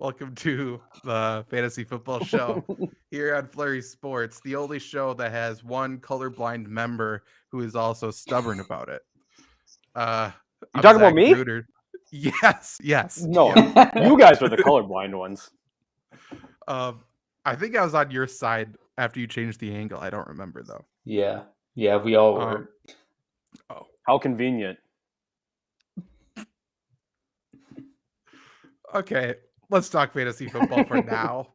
Welcome to the Fantasy Football Show here on Flurry Sports, the only show that has one colorblind member who is also stubborn about it. You I'm talking about Zach me? Bruder. Yes. No, Yep. you guys are the colorblind ones. I think I was on your side after you changed the angle. I don't remember though. Yeah, we all were. Oh, How convenient. okay. Let's talk fantasy football for now.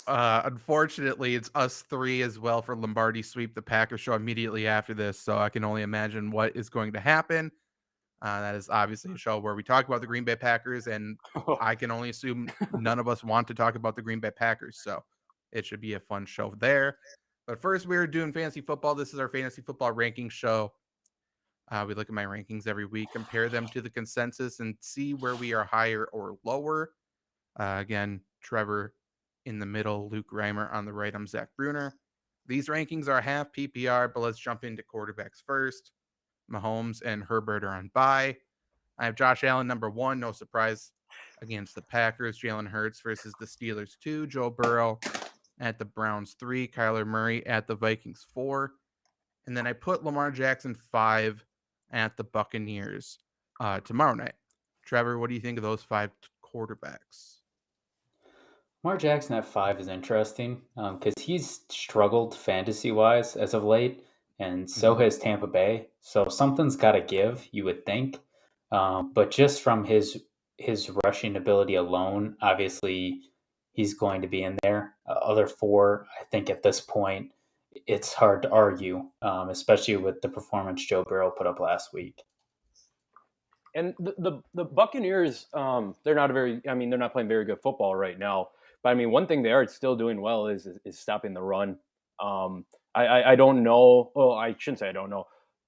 Unfortunately, it's us three as well for Lombardi Sweep, the Packers show immediately after this. So I can only imagine what is going to happen. That is obviously a show where we talk about the Green Bay Packers, and I can only assume none of us want to talk about the Green Bay Packers. So it should be a fun show there. But first, we're doing fantasy football. This is our fantasy football ranking show. We look at my rankings every week, compare them to the consensus, and see where we are higher or lower. Again, Trevor in the middle, Luke Reimer on the right. I'm Zach Bruner. These rankings are half PPR, but let's jump into quarterbacks first. Mahomes and Herbert are on bye. I have Josh Allen number 1, no surprise, against the Packers. Jalen Hurts versus the Steelers 2. Joe Burrow at the Browns 3. Kyler Murray at the Vikings 4. And then I put Lamar Jackson 5 at the Buccaneers tomorrow night. Trevor, what do you think of those 5 quarterbacks? Lamar Jackson at 5 is interesting because he's struggled fantasy-wise as of late, and so has Tampa Bay. So something's got to give, you would think. But just from his rushing ability alone, obviously he's going to be in there. Other 4, I think at this point, it's hard to argue, especially with the performance Joe Burrow put up last week. And the Buccaneers, they're not playing very good football right now. But I mean, one thing they are still doing well is stopping the run. I don't know. Well, I shouldn't say I don't know.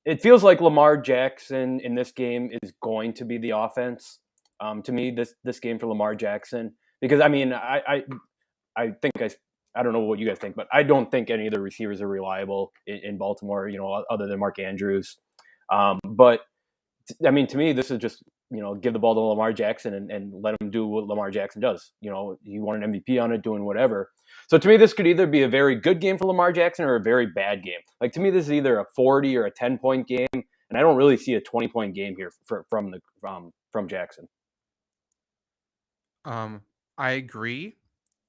It feels like Lamar Jackson in this game is going to be the offense. To me, this game for Lamar Jackson, because I mean, I think I don't know what you guys think, but I don't think any of the receivers are reliable in Baltimore. Other than Mark Andrews. But I mean, to me, this is just, give the ball to Lamar Jackson and let him do what Lamar Jackson does. He won an MVP on it, doing whatever. So to me, this could either be a very good game for Lamar Jackson or a very bad game. Like, to me, this is either a 40 or a 10-point game, and I don't really see a 20-point game here from Jackson. I agree.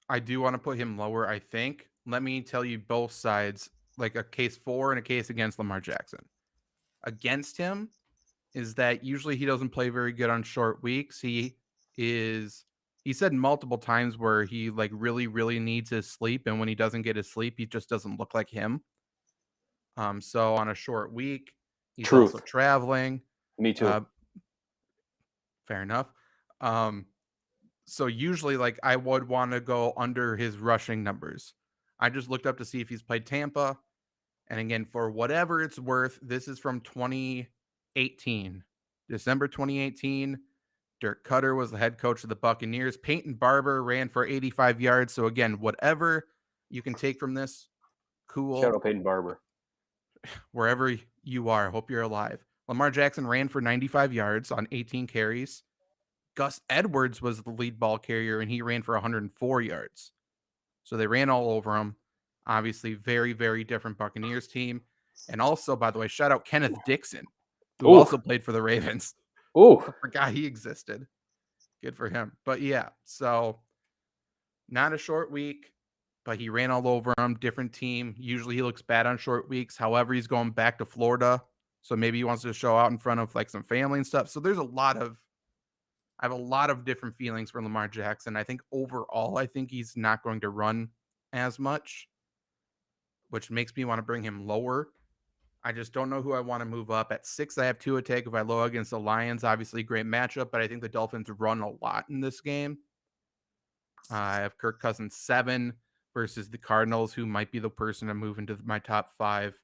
I do want to put him lower, I think. Let me tell you both sides, like a case for and a case against Lamar Jackson. Against him is that usually he doesn't play very good on short weeks. He said multiple times where he like really, really needs his sleep. And when he doesn't get his sleep, he just doesn't look like him. So on a short week, he's also traveling. Me too. Fair enough. So usually like I would want to go under his rushing numbers. I just looked up to see if he's played Tampa. And again, for whatever it's worth, this is from 2018. December 2018, Dirk Cutter was the head coach of the Buccaneers. Peyton Barber ran for 85 yards. So again, whatever you can take from this, cool. Shout out Peyton Barber. Wherever you are, hope you're alive. Lamar Jackson ran for 95 yards on 18 carries. Gus Edwards was the lead ball carrier, and he ran for 104 yards. So they ran all over him. Obviously, very, very different Buccaneers team. And also, by the way, shout out Kenneth Dixon, who also played for the Ravens. I forgot he existed. Good for him. But yeah, so not a short week, but he ran all over him. Different team. Usually he looks bad on short weeks. However, he's going back to Florida. So maybe he wants to show out in front of like some family and stuff. So there's I have a lot of different feelings for Lamar Jackson. I think overall, I think he's not going to run as much, which makes me want to bring him lower. I just don't know who I want to move up. At 6, I have Tua Tagovailoa against the Lions. Obviously, great matchup, but I think the Dolphins run a lot in this game. I have Kirk Cousins 7 versus the Cardinals, who might be the person to move into my top 5.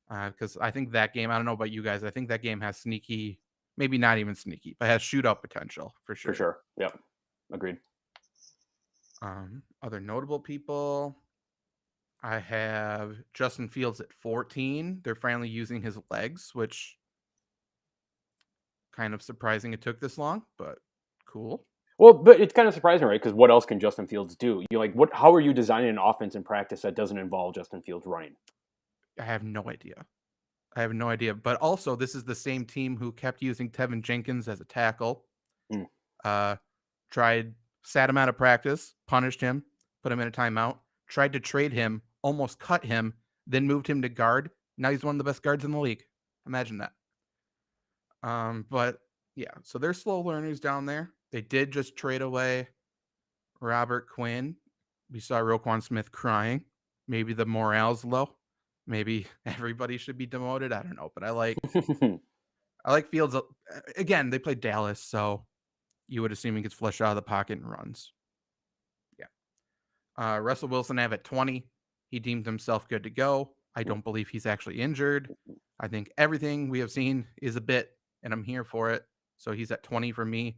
Because I think that game, I don't know about you guys, I think that game has sneaky, maybe not even sneaky, but has shootout potential for sure. For sure. Yeah. Agreed. Other notable people, I have Justin Fields at 14. They're finally using his legs, which kind of surprising it took this long, but cool. Well, but it's kind of surprising, right? Because what else can Justin Fields do? You like what? How are you designing an offense in practice that doesn't involve Justin Fields running? I have no idea. I have no idea. But also, this is the same team who kept using Tevin Jenkins as a tackle. Mm. Sat him out of practice, punished him, put him in a timeout, tried to trade him, almost cut him, then moved him to guard. Now he's one of the best guards in the league. Imagine that. But yeah, so they're slow learners down there. They did just trade away Robert Quinn. We saw Roquan Smith crying. Maybe the morale's low. Maybe everybody should be demoted. I don't know, but I like Fields. Again, they played Dallas, so you would assume he gets flushed out of the pocket and runs. Yeah. Russell Wilson have at 20. He deemed himself good to go. I don't believe he's actually injured. I think everything we have seen is a bit, and I'm here for it. So he's at 20 for me.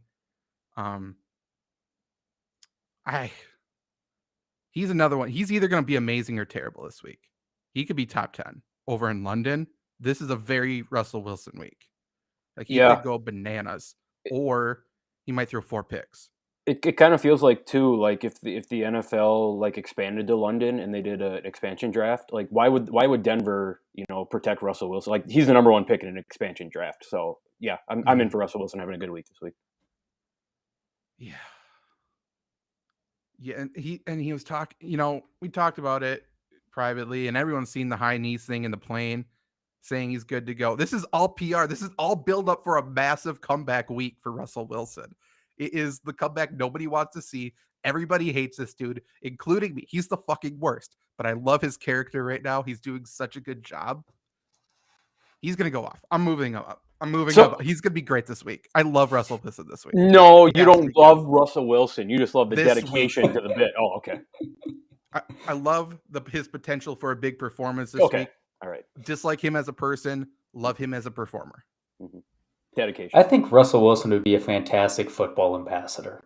He's another one. He's either going to be amazing or terrible this week. He could be top 10 over in London. This is a very Russell Wilson week. Like he could go bananas, or he might throw 4 picks. It kind of feels like too, like if the NFL like expanded to London and they did an expansion draft, like why would Denver, protect Russell Wilson? Like he's the number 1 pick in an expansion draft. So yeah, I'm in for Russell Wilson having a good week this week. Yeah. Yeah, and he was talking, we talked about it privately, and everyone's seen the high knees thing in the plane, saying he's good to go. This is all PR. This is all build up for a massive comeback week for Russell Wilson. It is the comeback nobody wants to see. Everybody hates this dude, including me. He's the fucking worst, but I love his character right now. He's doing such a good job. He's going to go off. I'm moving him up. He's going to be great this week. I love Russell Wilson this week. No, you don't love Russell Wilson. You just love the dedication to the bit. Oh, okay. I love his potential for a big performance this week. All right. Dislike him as a person. Love him as a performer. Mm-hmm. Dedication. I think Russell Wilson would be a fantastic football ambassador.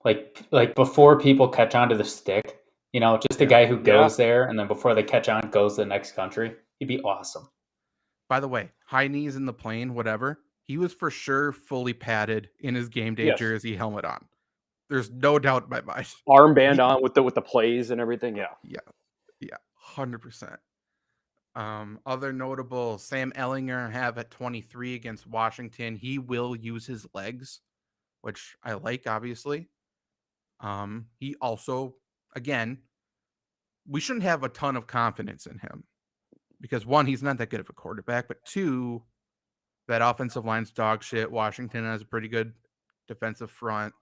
Like before people catch on to the stick, just a guy who goes there, and then before they catch on, goes to the next country. He'd be awesome. By the way, high knees in the plane, whatever. He was for sure fully padded in his game day jersey, helmet on. There's no doubt in my mind. Armband on with the plays and everything. Yeah. 100%. Other notable, Sam Ehlinger have at 23 against Washington. He will use his legs, which I like, obviously. He also, again, we shouldn't have a ton of confidence in him because 1, he's not that good of a quarterback, but 2, that offensive line's dog shit. Washington has a pretty good defensive front.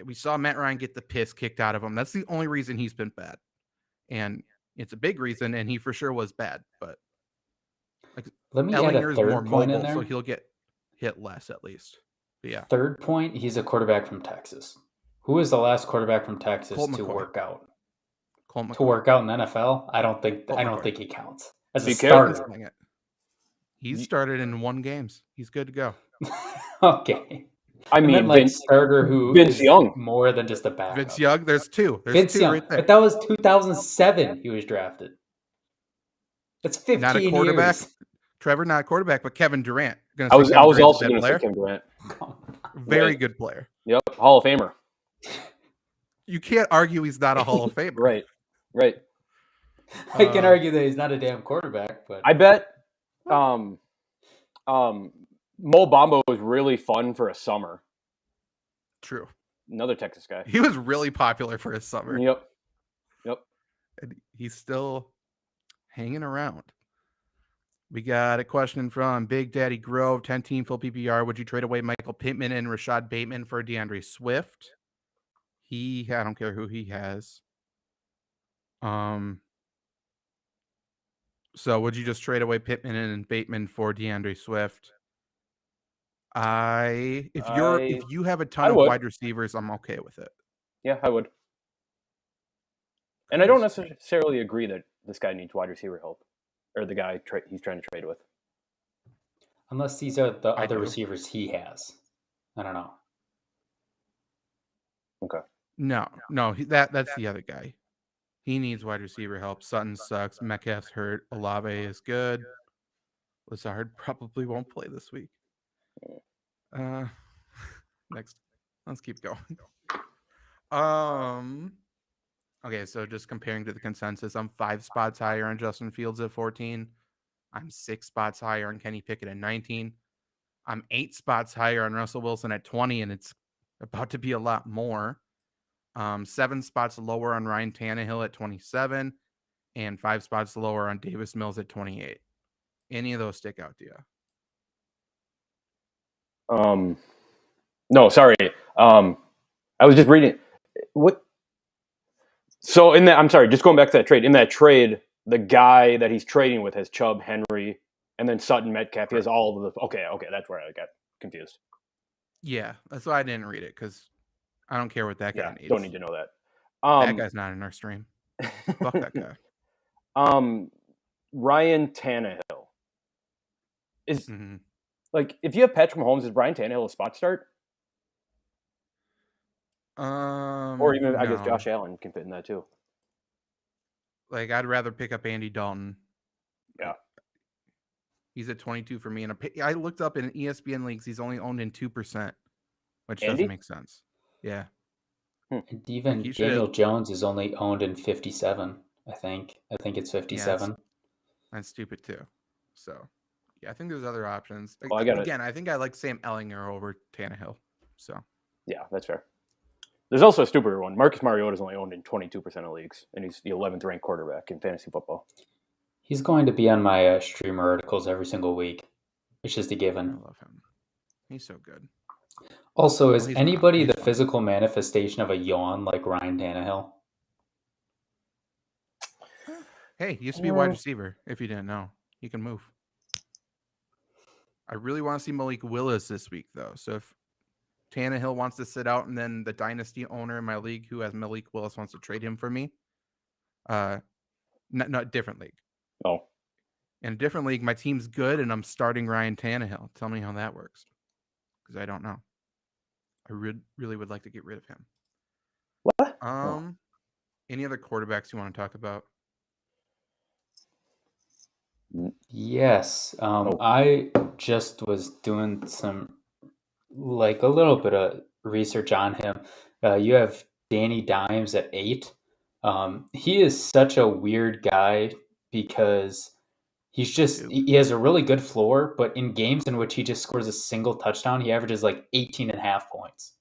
We saw Matt Ryan get the piss kicked out of him. That's the only reason he's been bad. And it's a big reason, and he for sure was bad. But let me add a third point in there. So he'll get hit less at least. But yeah. Third point, he's a quarterback from Texas. Who is the last quarterback from Texas to work out? To work out in the NFL? I don't think he counts as a starter. He's started in 1 games. He's good to go. Okay. I mean, starter who Vince Young, more than just a backup. Vince Young, there's 2. There's Vince 2 Young, right there. but that was 2007. He was drafted. That's 15 not a quarterback. Years. Trevor, not a quarterback, but Kevin Durant. I was also going to say Kevin Durant. Very good player. Yep, Hall of Famer. You can't argue he's not a Hall of Famer. Right. I can argue that he's not a damn quarterback, but I bet Mo Bamba was really fun for a summer. True. Another Texas guy. He was really popular for his summer. Yep. And he's still hanging around. We got a question from Big Daddy Grove, 10-team full PPR. Would you trade away Michael Pittman and Rashad Bateman for DeAndre Swift? I don't care who he has. So would you just trade away Pittman and Bateman for DeAndre Swift? If you have a ton of wide receivers, I'm okay with it. Yeah, I would. And I don't necessarily agree that this guy needs wide receiver help, or the guy he's trying to trade with. Unless these are the other receivers he has. I don't know. Okay. No, that's the other guy. He needs wide receiver help. Sutton sucks. Metcalf's hurt. Olave is good. Lazard probably won't play this week. Next. Let's keep going. Okay, so just comparing to the consensus, I'm 5 spots higher on Justin Fields at 14. I'm 6 spots higher on Kenny Pickett at 19. I'm 8 spots higher on Russell Wilson at 20, and it's about to be a lot more. 7 spots lower on Ryan Tannehill at 27, and 5 spots lower on Davis Mills at 28. Any of those stick out to you? No, sorry. I was just reading what. So I'm sorry, just going back to that trade. In that trade, the guy that he's trading with has Chubb, Henry, and then Sutton, Metcalf. He has all of the. Okay, that's where I got confused. Yeah, that's why I didn't read it, because I don't care what that guy needs. Don't need to know that. That guy's not in our stream. Fuck that guy. Ryan Tannehill is like, if you have Patrick Mahomes, is Ryan Tannehill a spot start? Or even I guess Josh Allen can fit in that too. Like, I'd rather pick up Andy Dalton. Yeah. He's at 22 for me. And I looked up in ESPN leagues, he's only owned in 2%, which doesn't make sense. Yeah. And even Daniel Jones is only owned in 57, I think. I think it's 57. Yeah, that's stupid too. So, yeah, I think there's other options. Well, I think I like Sam Ellinger over Tannehill. So, yeah, that's fair. There's also a stupider one. Marcus Mariota is only owned in 22% of leagues, and he's the 11th ranked quarterback in fantasy football. He's going to be on my streamer articles every single week. It's just a given. I love him. He's so good. Also, is anybody the physical manifestation of a yawn like Ryan Tannehill? Hey, he used to be a wide receiver, if you didn't know. He can move. I really want to see Malik Willis this week, though. So if Tannehill wants to sit out, and then the dynasty owner in my league who has Malik Willis wants to trade him for me, not different league. Oh. In a different league, my team's good, and I'm starting Ryan Tannehill. Tell me how that works, because I don't know. I really would like to get rid of him. What? Any other quarterbacks you want to talk about? Yes. I just was doing a little bit of research on him. You have Danny Dimes at 8. He is such a weird guy because he has a really good floor, but in games in which he just scores a single touchdown, he averages like 18.5 points.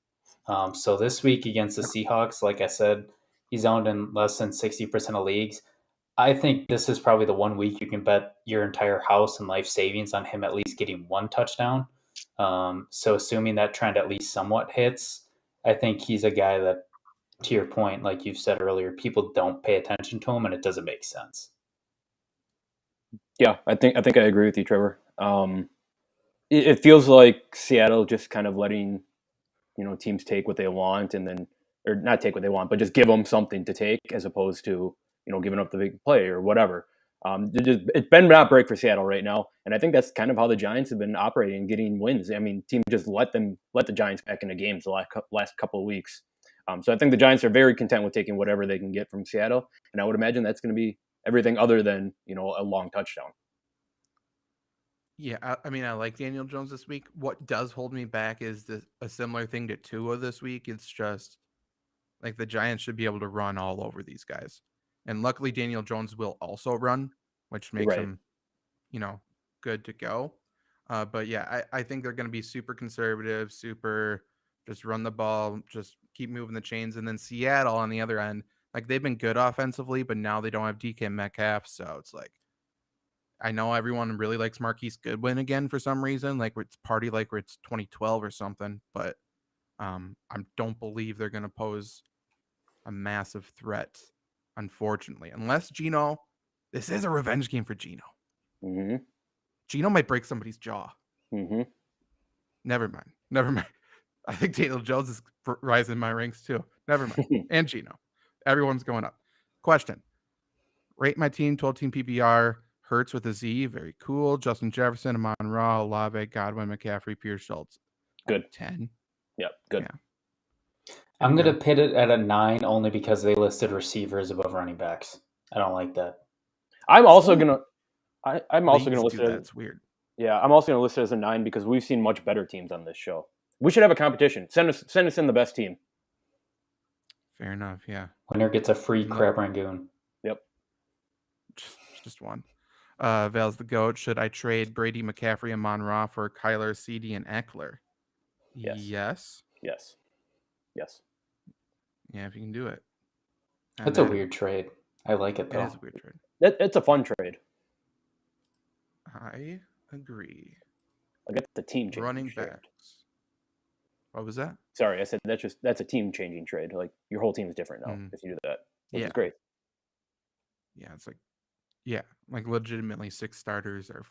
So this week against the Seahawks, like I said, he's owned in less than 60% of leagues. I think this is probably the one week you can bet your entire house and life savings on him at least getting 1 touchdown. So assuming that trend at least somewhat hits, I think he's a guy that, to your point, like you've said earlier, people don't pay attention to him, and it doesn't make sense. Yeah, I think I agree with you, Trevor. It feels like Seattle just kind of letting teams take what they want, and then, or not take what they want, but just give them something to take, as opposed to giving up the big play or whatever. It's been not break for Seattle right now, and I think that's kind of how the Giants have been operating and getting wins. I mean, teams just let the Giants back into games the last couple of weeks. So I think the Giants are very content with taking whatever they can get from Seattle, and I would imagine that's going to be everything other than a long touchdown. Yeah, I mean, I like Daniel Jones this week. What does hold me back is a similar thing to Tua this week. It's just like the Giants should be able to run all over these guys. And luckily, Daniel Jones will also run, which makes him, good to go. But yeah, I think they're going to be super conservative, super just run the ball, just keep moving the chains. And then Seattle on the other end, like they've been good offensively, but now they don't have DK Metcalf. So it's like, I know everyone really likes Marquise Goodwin again for some reason, like it's party like where it's 2012 or something. But I don't believe they're going to pose a massive threat, unfortunately, unless Geno. This is a revenge game for Geno. Mm-hmm. Geno might break somebody's jaw. Mm-hmm. Never mind. I think Daniel Jones is rising my ranks too. Never mind. And Geno. Everyone's going up. Question. Rate my team, 12-team PPR. Hurts with a Z. Very cool. Justin Jefferson, Amon-Ra, Olave, Godwin, McCaffrey, Pierce, Schultz. Good. 10. Yep. Good. Yeah. I'm going to pit it at a 9 only because they listed receivers above running backs. I don't like that. I'm also going to list it. That's weird. Yeah, I'm also going to list it as a 9 because we've seen much better teams on this show. We should have a competition. Send us in the best team. Fair enough. Yeah. Winner gets a free No. crab rangoon. Yep. Just one. Val's the GOAT. Should I trade Brady, McCaffrey, and Monra for Kyler, CD, and Eckler? Yes. Yes. Yes. Yeah, if you can do it. That's a weird trade. I like it It though. is a weird trade. It's a fun trade. I agree. Like that's the team changing Running trade. backs. What was that? Sorry, I said that's a team changing trade. Like your whole team is different now if you do that, which Yeah. is great. Yeah, it's like legitimately 6 starters are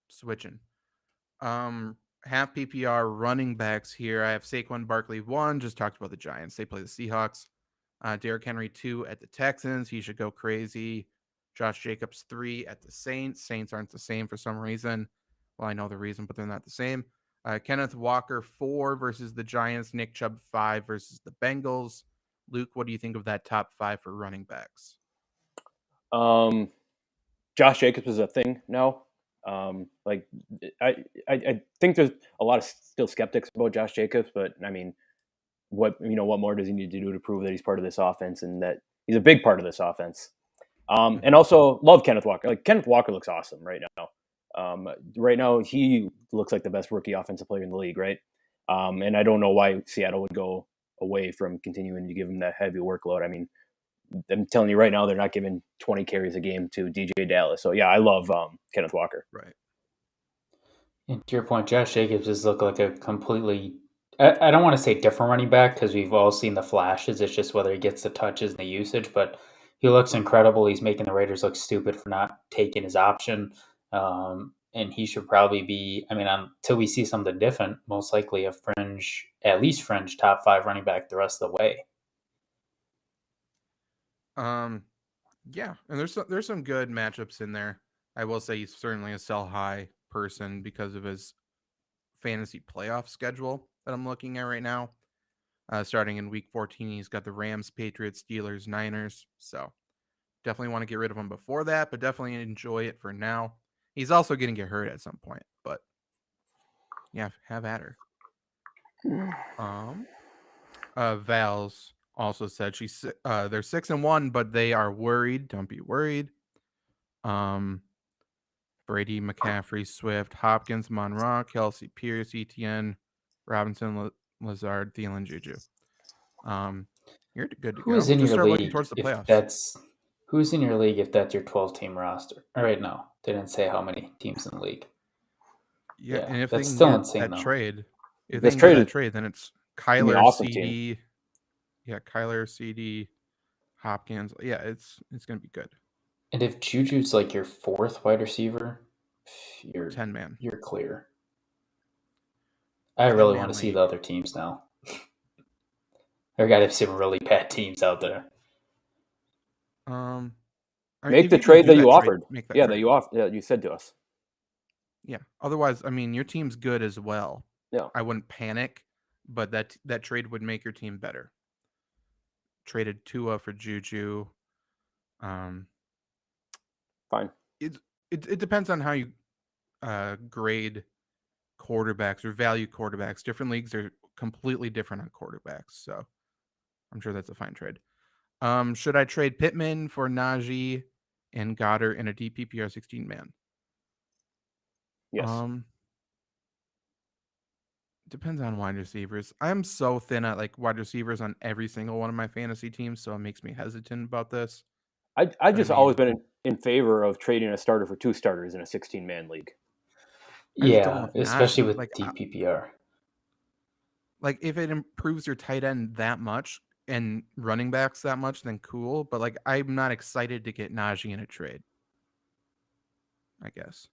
switching. Half PPR running backs here. I have Saquon Barkley 1. Just talked about the Giants. They play the Seahawks. Derrick Henry 2 at the Texans. He should go crazy. Josh Jacobs 3 at the Saints. Saints aren't the same for some reason. Well, I know the reason, but they're not the same. Kenneth Walker 4 versus the Giants. Nick Chubb 5 versus the Bengals. Luke, what do you think of that top 5 for running backs? Josh Jacobs is a thing now. Like I think there's a lot of still skeptics about Josh Jacobs, but I mean, what more does he need to do to prove that he's part of this offense and that he's a big part of this offense? And also love Kenneth Walker. Like Kenneth Walker looks awesome right now. Right now he looks like the best rookie offensive player in the league, right? And I don't know why Seattle would go away from continuing to give him that heavy workload. I mean, I'm telling you right now, they're not giving 20 carries a game to DJ Dallas. So yeah, I love Kenneth Walker. Right. And to your point, Josh Jacobs has looked like a completely, I don't want to say different running back because we've all seen the flashes. It's just whether he gets the touches and the usage, but he looks incredible. He's making the Raiders look stupid for not taking his option. And he should probably be, I mean, until we see something different, most likely at least fringe top 5 running back the rest of the way. Yeah, and there's some good matchups in there. I will say he's certainly a sell high person because of his fantasy playoff schedule that I'm looking at right now. Starting in week 14, he's got the Rams, Patriots, Steelers, Niners. So definitely want to get rid of him before that, but definitely enjoy it for now. He's also going to get hurt at some point, but yeah, have at her. Val's also said they're 6-1, but they are worried. Don't be worried. Brady, McCaffrey, Swift, Hopkins, Monroe, Kelsey, Pierce, Etienne, Robinson, Lazard, Thielen, Juju. You're good to go. Who's in Just your start league looking towards the if playoffs. who's in your league if that's your 12-team roster? All right, no, they didn't say how many teams in the league. Yeah, and if that's they still can insane, get that though. trade, if This they can get that trade trade, then it's gonna be an Kyler, awesome CD. Yeah, Kyler, CD, Hopkins. Yeah, it's gonna be good. And if Juju's like your 4th wide receiver, you're 10-man. You're clear. I really want to see league. the other teams now. There got to be some really bad teams out there. I mean, make if the you can trade do that you trade, offered. make that Yeah, trade. that you said to us. Yeah. Otherwise, I mean, your team's good as well. Yeah. I wouldn't panic, but that trade would make your team better. Traded Tua for Juju. Fine. It depends on how you grade quarterbacks or value quarterbacks. Different leagues are completely different on quarterbacks, so I'm sure that's a fine trade. Should I trade Pittman for Najee and Goddard in a DPPR 16-man? Yes. Depends on wide receivers. I'm so thin at like wide receivers on every single one of my fantasy teams, so it makes me hesitant about this. I've just always been in favor of trading a starter for 2 starters in a 16-man league. Yeah, especially with like, DPPR. Like if it improves your tight end that much and running backs that much, then cool. But like I'm not excited to get Najee in a trade. I guess.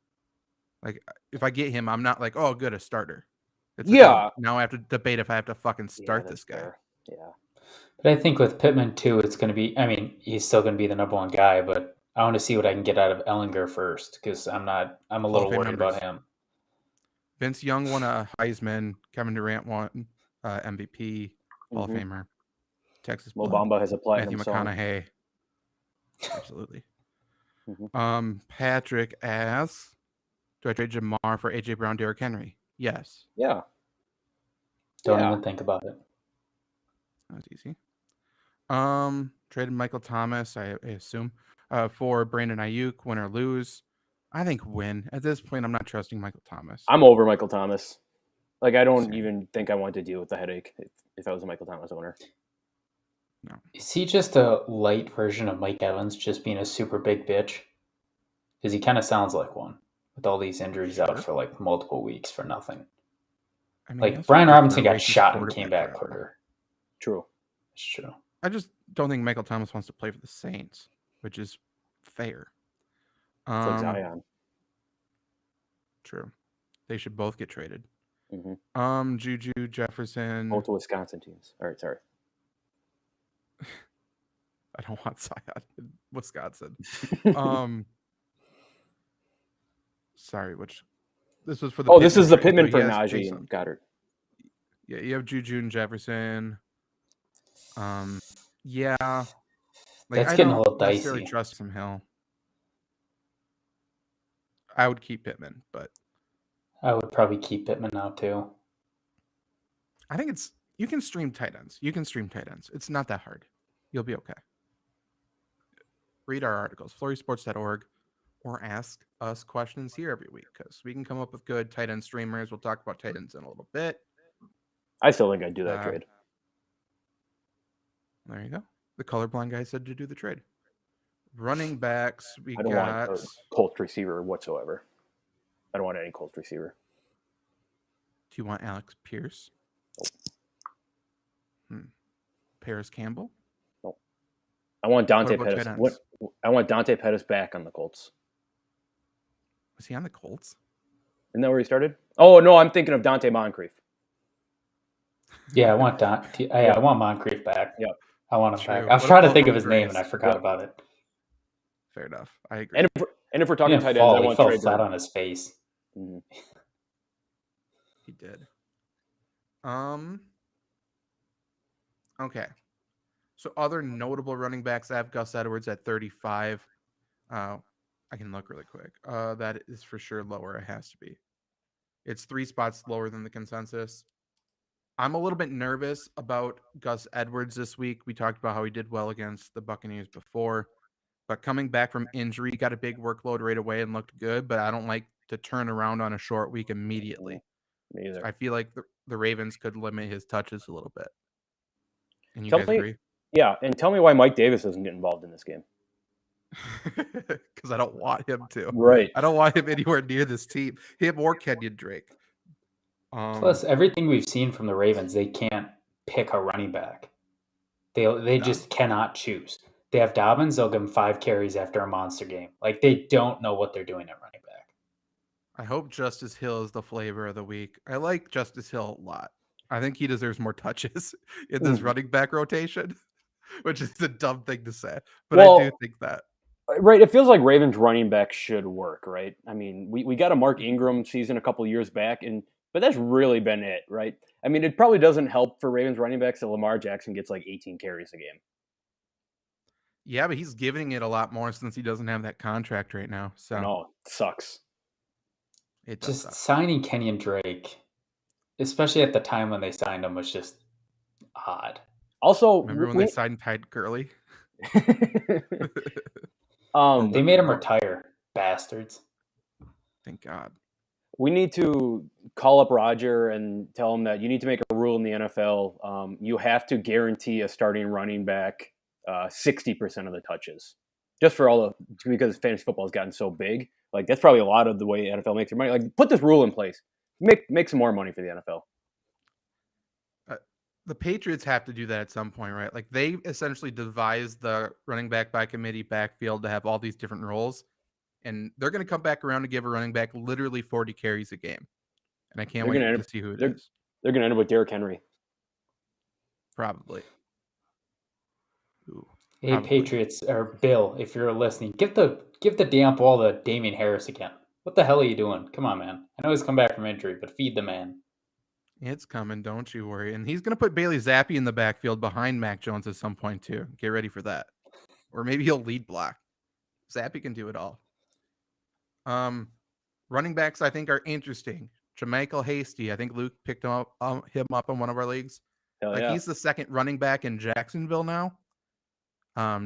Like if I get him, I'm not like, oh, good, a starter. It's like, oh, now I have to debate if I have to fucking start this guy. Fair. Yeah. But I think with Pittman too, it's going to be. I mean, he's still going to be the number 1 guy, but I want to see what I can get out of Ellinger first because I'm a little worried about him. Vince Young won a Heisman. Kevin Durant won MVP, Hall of Famer. Texas Mo Bamba has a platinum Matthew McConaughey. Absolutely. Patrick asks, do I trade Jamar for AJ Brown, Derrick Henry? Yes. Yeah. Don't Yeah. even think about it. That was easy. Traded Michael Thomas, I assume, for Brandon Ayuk. Win or lose, I think win. At this point, I'm not trusting Michael Thomas. I'm over Michael Thomas. Like, I don't Same. even think I want to deal with the headache if I was a Michael Thomas owner. No. Is he just a light version of Mike Evans, just being a super big bitch? Because he kind of sounds like one, with all these injuries out Sure. for like multiple weeks for nothing. I mean, he Like also Brian played for Robinson a got racist shot and came quarterback back forever. quicker. True. It's true. I just don't think Michael Thomas wants to play for the Saints, which is fair. It's like Zion. True. They should both get traded. Mm-hmm. Juju, Jefferson. Both Wisconsin teams. All right, sorry. I don't want Zion in Wisconsin. Sorry, which this was for the. Oh, this is the trade, Pittman but for yes, Najee Jason. and Goddard. Yeah, you have Juju and Jefferson. Yeah, like That's I getting a don't little necessarily dicey. trust Taysom Hill. I would keep Pittman, but I would probably keep Pittman now too. I think you can stream tight ends. It's not that hard. You'll be okay. Read our articles, FlurrySports.org, or ask us questions here every week because we can come up with good tight end streamers. We'll talk about tight ends in a little bit. I still think I'd do that trade. There you go. The colorblind guy said to do the trade. Running backs, I don't want a Colts receiver whatsoever. I don't want any Colts receiver. Do you want Alex Pierce? Paris Campbell? Nope. I want Dante What about Pettis. tight ends? I want Dante Pettis back on the Colts. Was he on the Colts? Isn't that where he started? Oh no, I'm thinking of Dante Moncrief. Yeah, I want I want Moncrief back. Yep. I want him back. True. I was What trying to about think of his Grace? name and I forgot about it. Fair enough. I agree. And if we're He talking didn't tight ends, fall. I He want fell Trey flat Burton. on his face. Mm-hmm. He did. Okay. So other notable running backs, I have Gus Edwards at 35. I can look really quick. That is for sure lower. It has to be. It's 3 spots lower than the consensus. I'm a little bit nervous about Gus Edwards this week. We talked about how he did well against the Buccaneers before, but coming back from injury, got a big workload right away and looked good, but I don't like to turn around on a short week immediately. Me either. So I feel like the Ravens could limit his touches a little bit. And you Tell guys me- agree? Yeah, and tell me why Mike Davis doesn't get involved in this game. Because I don't want him to. Right. I don't want him anywhere near this team. Him or Kenyon Drake. Plus, everything we've seen from the Ravens, they can't pick a running back. They just cannot choose. They have Dobbins, they'll give him 5 carries after a monster game. Like, they don't know what they're doing at running back. I hope Justice Hill is the flavor of the week. I like Justice Hill a lot. I think he deserves more touches in this running back rotation, which is a dumb thing to say, but I do think that. Right, it feels like Ravens running back should work, right? I mean, we got a Mark Ingram season a couple years back, but that's really been it, right? I mean, it probably doesn't help for Ravens running backs that Lamar Jackson gets like 18 carries a game. Yeah, but he's giving it a lot more since he doesn't have that contract right now. So no, it sucks. It does just suck. Signing Kenyon Drake, especially at the time when they signed him, was just odd. Also, remember when they signed Ty Gurley? They made him retire, bastards. Thank God. We need to call up Roger and tell him that you need to make a rule in the NFL. You have to guarantee a starting running back 60% of the touches, just for because fantasy football has gotten so big. Like, that's probably a lot of the way the NFL makes their money. Like, put this rule in place. Make some more money for the NFL. The Patriots have to do that at some point, right? Like, they essentially devised the running back by committee backfield to have all these different roles. And they're going to come back around to give a running back literally 40 carries a game. And I can't wait to see who it is. They're going to end up with Derrick Henry. Probably. Ooh, hey, probably. Patriots, or Bill, if you're listening, give the damn ball to Damian Harris again. What the hell are you doing? Come on, man. I know he's come back from injury, but feed the man. It's coming, don't you worry. And he's going to put Bailey Zappi in the backfield behind Mac Jones at some point, too. Get ready for that. Or maybe he'll lead block. Zappi can do it all. Running backs, I think, are interesting. JaMychal Hasty. I think Luke picked him up in one of our leagues. Hell Like yeah. he's the second running back in Jacksonville now.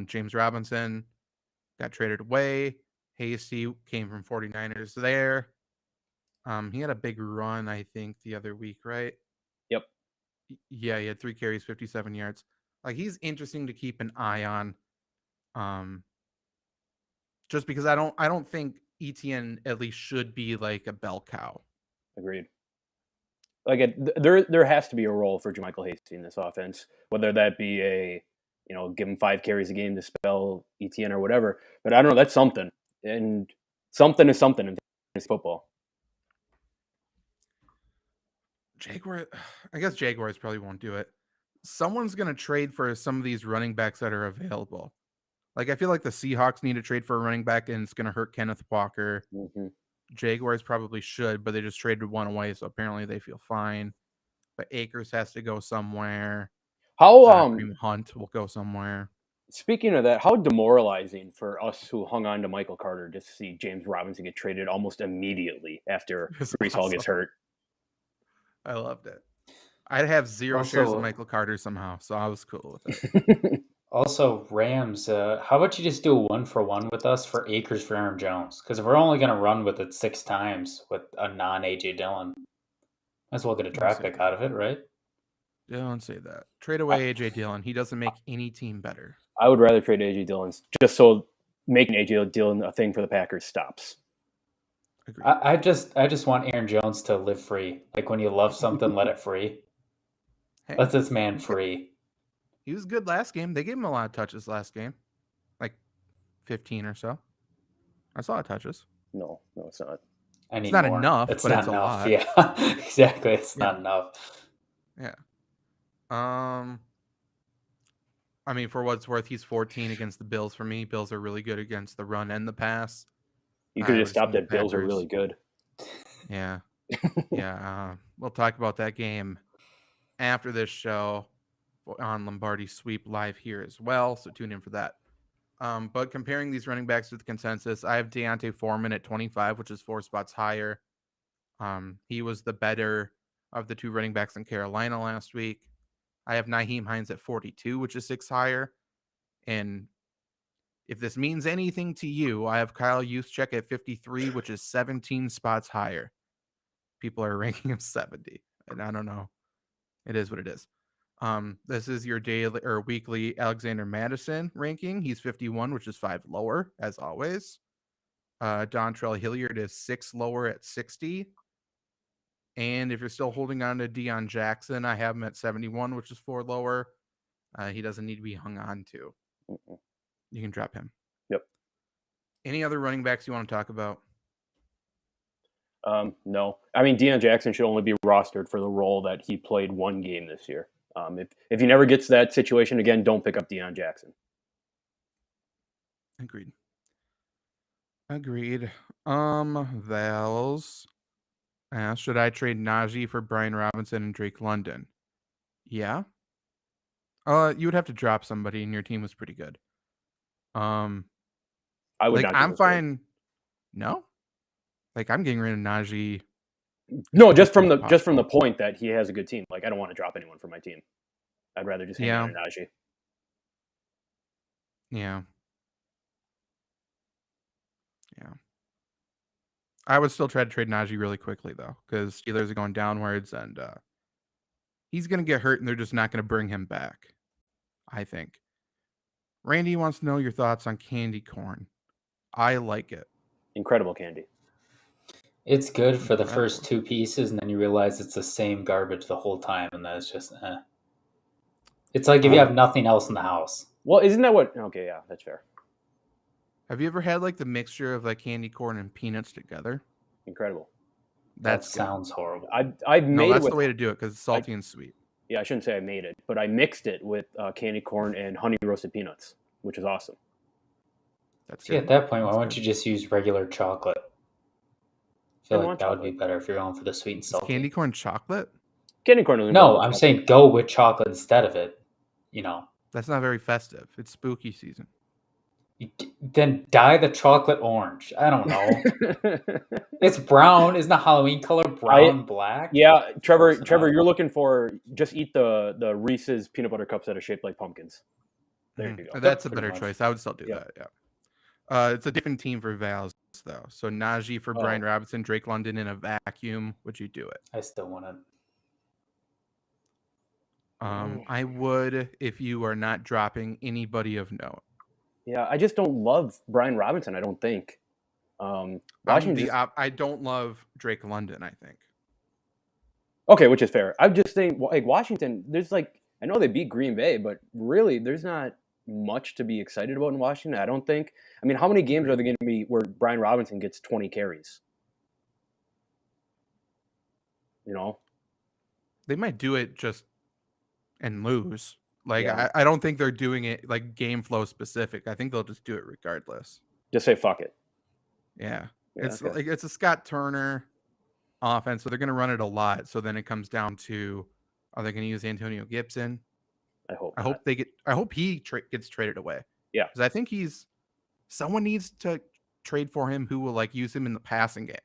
James Robinson got traded away. Hasty came from 49ers there. He had a big run, I think, the other week, right? Yep. Yeah, he had 3 carries, 57 yards. Like he's interesting to keep an eye on. Just because I don't think ETN at least should be like a bell cow. Agreed. Like there has to be a role for JaMychal Hasty in this offense, whether that be give him 5 carries a game to spell ETN or whatever. But I don't know. That's something, and something is something in fantasy football. I guess Jaguars probably won't do it. Someone's going to trade for some of these running backs that are available. Like, I feel like the Seahawks need to trade for a running back, and it's going to hurt Kenneth Walker. Mm-hmm. Jaguars probably should, but they just traded one away, so apparently they feel fine. But Akers has to go somewhere. How Kareem Hunt will go somewhere. Speaking of that, how demoralizing for us who hung on to Michael Carter just to see James Robinson get traded almost immediately after Breece Hall gets hurt. I loved it. I'd have 0 shares of Michael Carter somehow, so I was cool with it. Also, Rams, how about you just do a 1-for-1 with us for Akers for Aaron Jones? Because if we're only going to run with it 6 times with a non-AJ Dillon, might as well get a draft pick out of it, right? Don't say that. Trade away AJ Dillon. He doesn't make any team better. I would rather trade AJ Dillon just so making AJ Dillon a thing for the Packers stops. Agreed. I just want Aaron Jones to live free. Like when you love something, let it free. Hey, let this man free. He was good last game. They gave him a lot of touches last game, like 15 or so. That's a lot of touches. No, it's not. It's not enough, but it's a lot. Yeah, exactly. It's not enough. Yeah. I mean, for what it's worth, he's 14 against the Bills for me. Bills are really good against the run and the pass. You could have stopped that. Bills are really good. Yeah. Yeah. We'll talk about that game after this show on Lombardi Sweep live here as well. So tune in for that. But comparing these running backs to the consensus, I have D'Onta Foreman at 25, which is 4 spots higher. He was the better of the 2 running backs in Carolina last week. I have Nyheim Hines at 42, which is 6 higher. And if this means anything to you, I have Kyle Juszczyk at 53, which is 17 spots higher. People are ranking him 70, and I don't know. It is what it is. This is your daily or weekly Alexander Madison ranking. He's 51, which is 5 lower, as always. Dontrell Hilliard is 6 lower at 60. And if you're still holding on to Deion Jackson, I have him at 71, which is 4 lower. He doesn't need to be hung on to. You can drop him. Yep. Any other running backs you want to talk about? No. I mean, Deion Jackson should only be rostered for the role that he played 1 game this year. If he never gets that situation again, don't pick up Deion Jackson. Agreed. Vals. Should I trade Najee for Brian Robinson and Drake London? Yeah. You would have to drop somebody, and your team was pretty good. I would. Like, I'm fine. No. Like, I'm getting rid of Najee. No, just from the point that he has a good team. Like, I don't want to drop anyone from my team. I'd rather just hang on to Najee. Yeah. I would still try to trade Najee really quickly, though, because Steelers are going downwards, and he's going to get hurt, and they're just not going to bring him back, I think. Randy wants to know your thoughts on candy corn. I like it. Incredible candy. It's good for the first 2 pieces, and then you realize it's the same garbage the whole time, and then it's just, It's like if you have nothing else in the house. Well, isn't that what... Okay, yeah, that's fair. Have you ever had like the mixture of like candy corn and peanuts together? Incredible. That sounds horrible. I've made that's the way to do it because it's salty and sweet. Yeah, I shouldn't say I made it, but I mixed it with candy corn and honey roasted peanuts, which is awesome. That's good. At that point, why don't you just use regular chocolate? I feel like that would be better if you're going for the sweet and salty. Is candy corn chocolate? Candy corn. No, I'm saying go with chocolate instead of it. That's not very festive. It's spooky season. Then dye the chocolate orange. I don't know. It's brown. Isn't the Halloween color brown, black? Yeah, Trevor, Close enough. you're looking for just eat the Reese's peanut butter cups that are shaped like pumpkins. There you go. That's a pretty better much. choice. I would still do Yep. that. Yeah. It's a different team for Vals though. So Najee for Brian Robinson, Drake London in a vacuum. Would you do it? I still want it. I would if you are not dropping anybody of note. Yeah, I just don't love Brian Robinson. I don't think. Washington. I don't love Drake London. I think. Okay, which is fair. I just think like Washington. There's like I know they beat Green Bay, but really there's not much to be excited about in Washington. I don't think. I mean, how many games are there going to be where Brian Robinson gets 20 carries? You know, They might do it just and lose. Like Yeah. I don't think they're doing it like game flow specific. I think they'll just do it regardless. just say fuck it. Yeah. Yeah, It's okay. like it's a Scott Turner offense, so they're going to run it a lot. So then it comes down to, are they going to use Antonio Gibson? I hope. I not. hope he gets traded away. Yeah. because I think someone needs to trade for him who will like use him in the passing game.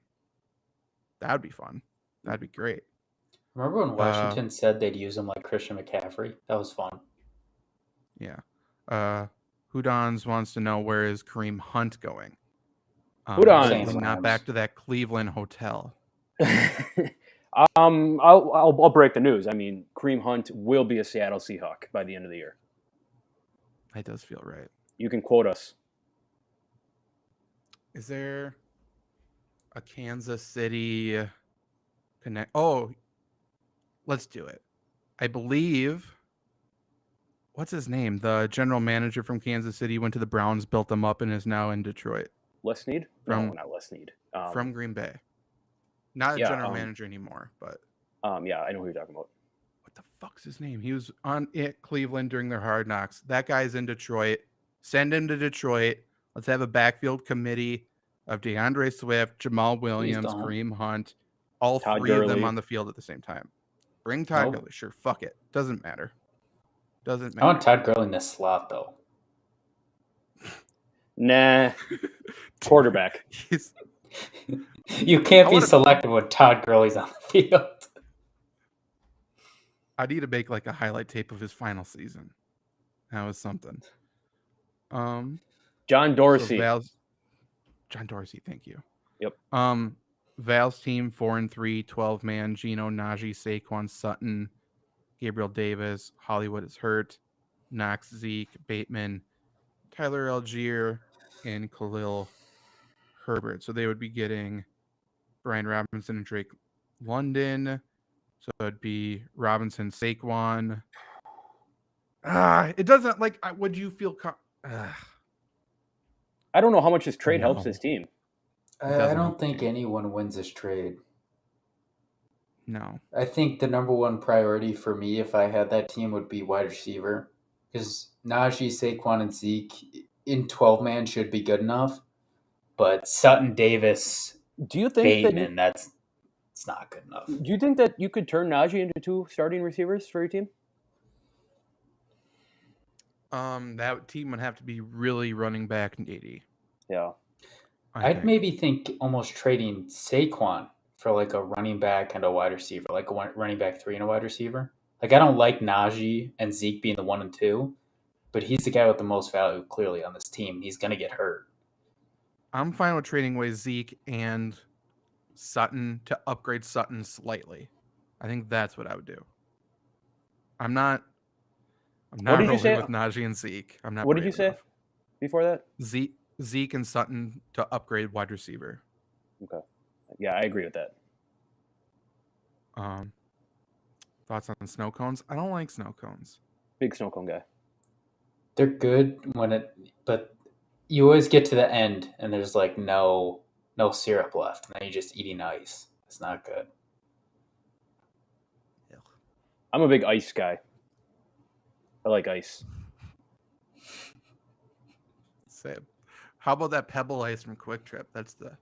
That'd be fun. That'd be great. Remember when Washington said they'd use him like Christian McCaffrey? That was fun. Yeah. Houdons wants to know, where is Kareem Hunt going? Houdons. He's Same not Rams. back to that Cleveland hotel. I'll break the news. I mean, Kareem Hunt will be a Seattle Seahawk by the end of the year. That does feel right. You can quote us. Is there a Kansas City connect? Oh, let's do it. I believe, what's his name? The general manager from Kansas City went to the Browns, built them up, and is now in Detroit Les Snead? From- No, not Les Snead. from Green Bay. Not a yeah, general manager anymore, but yeah, I know who you're talking about. what the fuck's his name? He was on Cleveland during their Hard Knocks. That guy's in Detroit. Send him to Detroit. Let's have a backfield committee of DeAndre Swift, Jamal Williams, don't. Kareem Hunt, all Todd three of them Gurley. on the field at the same time. Bring Todd Nope. Gurley. Sure, fuck it. Doesn't matter. Doesn't I want matter. Todd Gurley in this slot though. Nah, quarterback. He's- You can't I be wanna- selective when Todd Gurley's on the field. I need to make like a highlight tape of his final season. That was something. John So Dorsey. John Dorsey, thank you. Yep. Val's team 4-3, 12-man. Geno, Najee, Saquon, Sutton, Gabriel Davis, Hollywood is hurt, Knox, Zeke, Bateman, Tyler Algier, and Khalil Herbert. So they would be getting Brian Robinson and Drake London. So it'd be Robinson, Saquon. It doesn't like. Would you feel? I don't know how much this trade helps No. his team. I doesn't don't help think me. anyone wins this trade. No. I think the number one priority for me, if I had that team, would be wide receiver. Because Najee, Saquon, and Zeke in 12-man should be good enough. But Sutton, Davis, Do you think Bateman, it's not good enough. Do you think that you could turn Najee into 2 starting receivers for your team? That team would have to be really running back needy. Yeah. I'd maybe think almost trading Saquon for like a running back and a wide receiver, like a running back 3 and a wide receiver. Like I don't like Najee and Zeke being the 1 and 2, but he's the guy with the most value clearly on this team. He's gonna get hurt. I'm fine with trading away Zeke and Sutton to upgrade Sutton slightly. I think that's what I would do. I'm not did you rolling say? with Najee and Zeke. I'm not. What did you brave say enough. before that? Zeke and Sutton to upgrade wide receiver. Okay. Yeah, I agree with that. Thoughts on snow cones? I don't like snow cones. Big snow cone guy. They're good but you always get to the end and there's like no syrup left, and then you're just eating ice. It's not good. I'm a big ice guy. I like ice. Same. How about that Pebble Ice from Quick Trip? That's the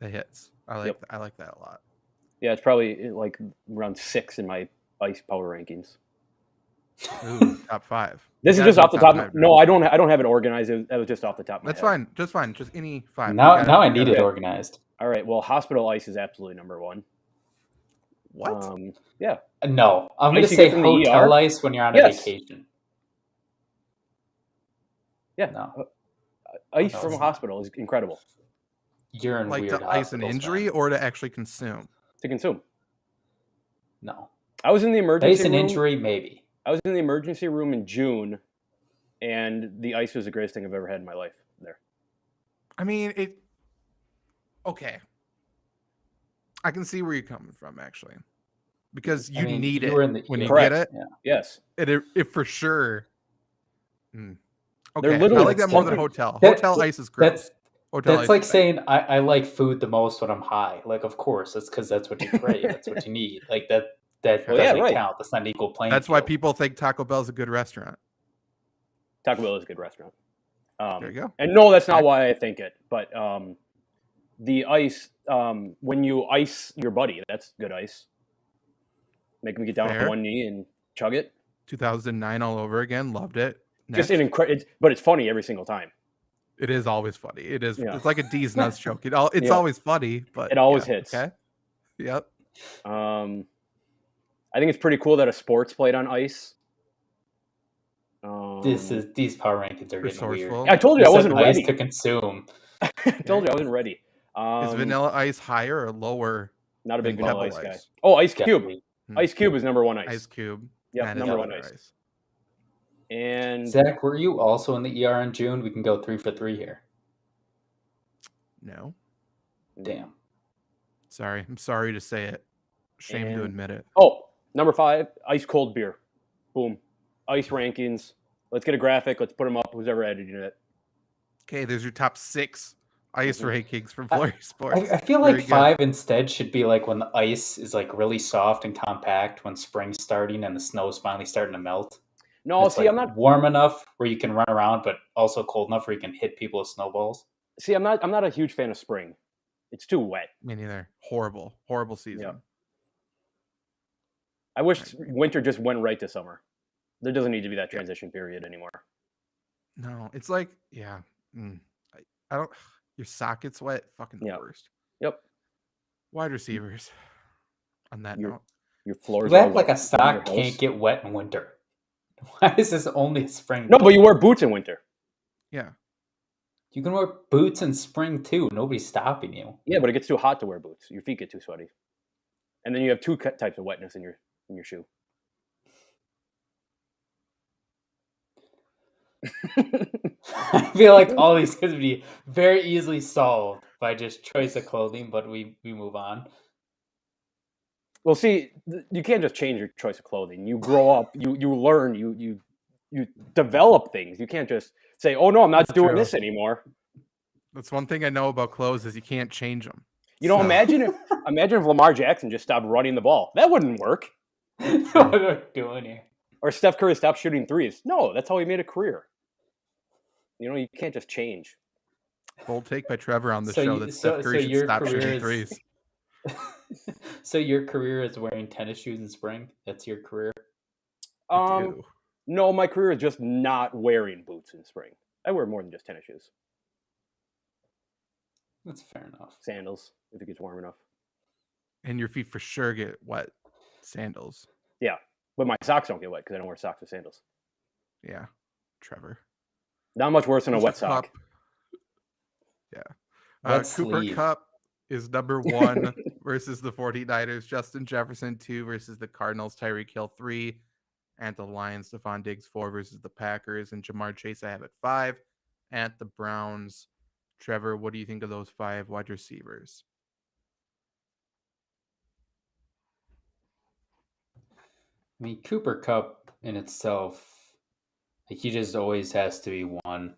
hits. I like Yep. I like that a lot. Yeah, it's probably like around 6 in my ice power rankings. Ooh, top 5. This is gotta just do off the top top. five, No, I don't have it organized. That was just off the top of my That's head. fine. Just fine. Just any 5. Now, You gotta- now I you need gotta- it Okay. organized. All right. Well, Hospital Ice is absolutely number one. What? Yeah. No, I'm going Ice to you say get from the hotel ER? ice when you're on Yes. a vacation. Yeah. No, Ice No, from a it's not. hospital is incredible you're in Like weird to ice an hospitals, injury man. or to actually consume? to consume. No. I was in the emergency Ice an room. injury, maybe. I was in the emergency room in June, and the ice was the greatest thing I've ever had in my life. There. I mean, it. Okay. I can see where you're coming from, actually, because you need you were it in the when you ER. get Correct. it. Yeah. Yes. It for sure. They're Okay, I literally like that more than pumping- hotel. That- Hotel ice is gross. Hotel That's ice like is bad. saying I like food the most when I'm high. Like, of course, that's because that's what you crave. That's what you need. Like that Well, yeah, doesn't right. count. That's not an equal playing That's why field. people think Taco Bell's a good restaurant. Taco Bell is a good restaurant. There you go. And no, that's not why I think it. But the ice, when you ice your buddy, that's good ice. Make him get down Fair. on one knee and chug it. 2009 all over again. Loved it. Just Next. an but it's funny every single time. It is always funny. It is. Yeah. It's like a D's nuts joke. It's Yeah. always funny, but It always yeah, hits. Okay. Yep. I think it's pretty cool that a sport's played on ice. These power rankings are getting Resourceful. weird. I told you I said wasn't ice ready. to consume. I told you I wasn't ready. Is Vanilla Ice higher or lower? Not a big than Vanilla Pebble Ice guy. Ice? Oh, Ice Cube. Definitely. Ice Cube is number one ice. Ice Cube. Yep, That is number one other ice. And Zach, were you also in the ER in June? We can go 3 for 3 here. No. Damn. Sorry. I'm sorry to say it. Shame to And- admit it. oh, number 5, ice cold beer. Boom. Ice rankings. Let's get a graphic. Let's put them up. Who's ever edited it? Okay, there's your top 6 ice Mhm. rankings from Flurry Sports. I feel Very like good. 5 instead should be like when the ice is like really soft and compact when spring's starting and the snow's finally starting to melt. No, It's see, like I'm not. warm enough where you can run around, but also cold enough where you can hit people with snowballs. See, I'm not a huge fan of spring. It's too wet. Me neither. Horrible season. I wish winter just went right to summer. There doesn't need to be that transition period anymore. No, it's like, yeah. I don't. Your sockets wet. Fucking the Yeah. worst. Yep. Wide receivers. On that Your- note, Your floors You are act like wet a in sock your can't house. get wet in winter. Why is this only a spring? No, but you wear boots in winter. yeah. You can wear boots in spring too. Nobody's stopping you. Yeah, but it gets too hot to wear boots. Your feet get too sweaty, and then you have two types of wetness in your shoe. I feel like all these could be very easily solved by just choice of clothing, but we move on. Well, see, you can't just change your choice of clothing. You grow up, you learn, you develop things. You can't just say, "Oh no, I'm not That's doing true. this anymore." That's one thing I know about clothes is you can't change them. You know, So- imagine if Lamar Jackson just stopped running the ball. That wouldn't work. What are we doing here? Or Steph Curry stopped shooting threes. No, that's how he made a career. You know, you can't just change. Bold take by Trevor on the So show you- that so- Steph Curry so should your stop career shooting is- threes. So your career is wearing tennis shoes in spring? That's your career? I do. No, my career is just not wearing boots in spring. I wear more than just tennis shoes. That's fair enough. Sandals, if it gets warm enough. And your feet for sure get wet. Sandals. But my socks don't get wet because I don't wear socks with sandals. Yeah. Trevor. Not much worse than a Who's wet your sock. Cup? Yeah. Wet Cooper sleeve. Cup is number 1 versus the 49ers. Justin Jefferson 2 versus the Cardinals. Tyreek Hill 3. And the Lions. Stephon Diggs 4 versus the Packers. And Jamar Chase I have at 5. At the Browns. Trevor, what do you think of those 5 wide receivers? I mean, Cooper Cup in itself, like he just always has to be one.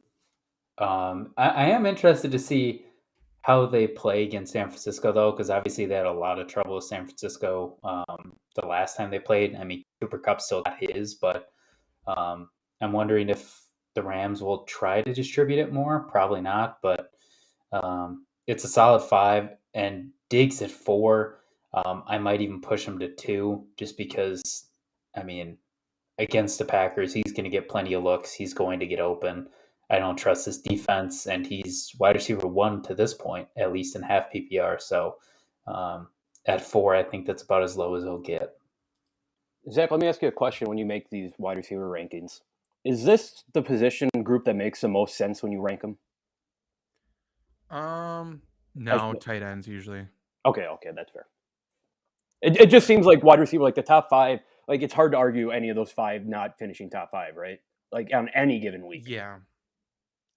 I am interested to see how they play against San Francisco, though, because obviously they had a lot of trouble with San Francisco the last time they played. I mean, Cooper Cup still got his, but I'm wondering if the Rams will try to distribute it more. Probably not, but it's a solid 5, and Diggs at 4. I might even push him to 2 just because, I mean, against the Packers, he's going to get plenty of looks. He's going to get open. I don't trust his defense, and he's wide receiver 1 to this point, at least in half PPR. So at 4, I think that's about as low as he'll get. Zach, let me ask you a question when you make these wide receiver rankings. Is this the position group that makes the most sense when you rank them? No, tight ends usually. Okay, that's fair. It just seems like wide receiver, like the top 5, like it's hard to argue any of those 5 not finishing top 5, right? Like on any given week. Yeah.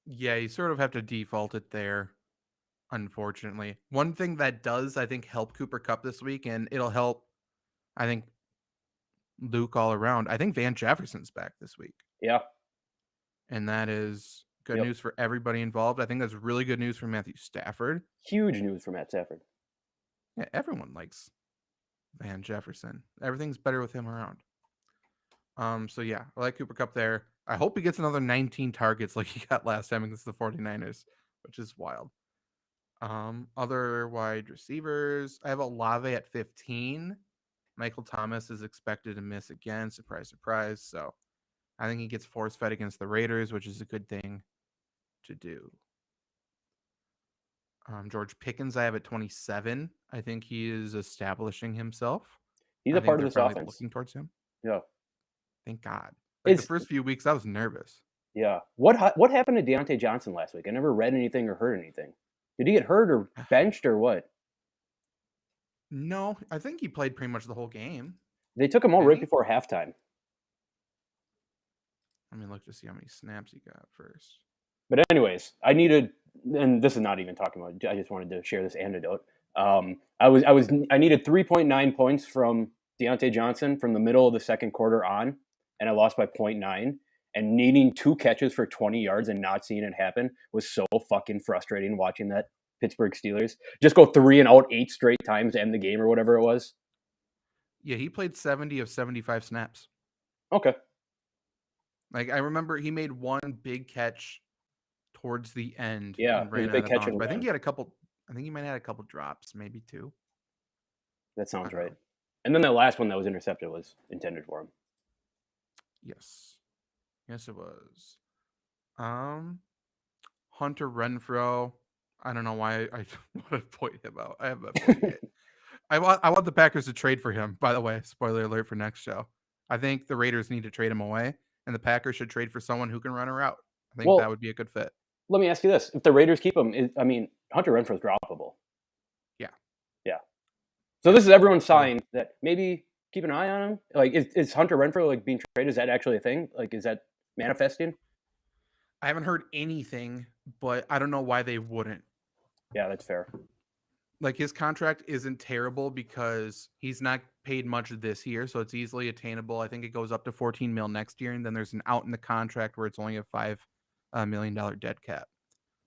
Yeah, you sort of have to default it there, unfortunately. One thing that does, I think, help Cooper Kupp this week, and it'll help, I think, Luke all around. I think Van Jefferson's back this week. Yeah. And that is good news for everybody involved. I think that's really good news for Matthew Stafford. Huge news for Matt Stafford. Yeah, everyone likes Van Jefferson. Everything's better with him around. So yeah, I like Cooper Kupp there. I hope he gets another 19 targets like he got last time against the 49ers, which is wild. Other wide receivers, I have Olave at 15. Michael Thomas is expected to miss again. Surprise, surprise. So I think he gets force fed against the Raiders, which is a good thing to do. George Pickens, I have at 27. I think he is establishing himself. He's a part of this offense. Looking towards him. Yeah. Thank God. Like the first few weeks, I was nervous. Yeah. What happened to Deontay Johnson last week? I never read anything or heard anything. Did he get hurt or benched or what? No, I think he played pretty much the whole game. They took him out right before halftime. Let me look to see how many snaps he got first. But anyways, I needed, and this is not even talking about, I just wanted to share this anecdote. I needed 3.9 points from Deontay Johnson from the middle of the second quarter on, and I lost by 0.9. And needing 2 catches for 20 yards and not seeing it happen was so fucking frustrating watching that Pittsburgh Steelers just go 3 and out 8 straight times to end the game or whatever it was. Yeah, he played 70 of 75 snaps. Okay. Like I remember he made one big catch towards the end. Yeah, and ran big catch. But I think he had a couple. I think he might have had a couple drops, maybe 2. That sounds right. And then that last one that was intercepted was intended for him. Yes, it was. Hunter Renfrow. I don't know why I want to point him out. I have a 48. I want the Packers to trade for him. By the way, spoiler alert for next show. I think the Raiders need to trade him away, and the Packers should trade for someone who can run a route. I think that would be a good fit. Let me ask you this: if the Raiders keep him, Hunter Renfrow's droppable. Yeah. So this is everyone's sign that maybe keep an eye on him. Like, is Hunter Renfrow like being traded? Is that actually a thing? Like, is that manifesting? I haven't heard anything, but I don't know why they wouldn't. Yeah, that's fair. Like his contract isn't terrible because he's not paid much this year, so it's easily attainable. I think it goes up to 14 mil next year, and then there's an out in the contract where it's only a $5 million dead cap.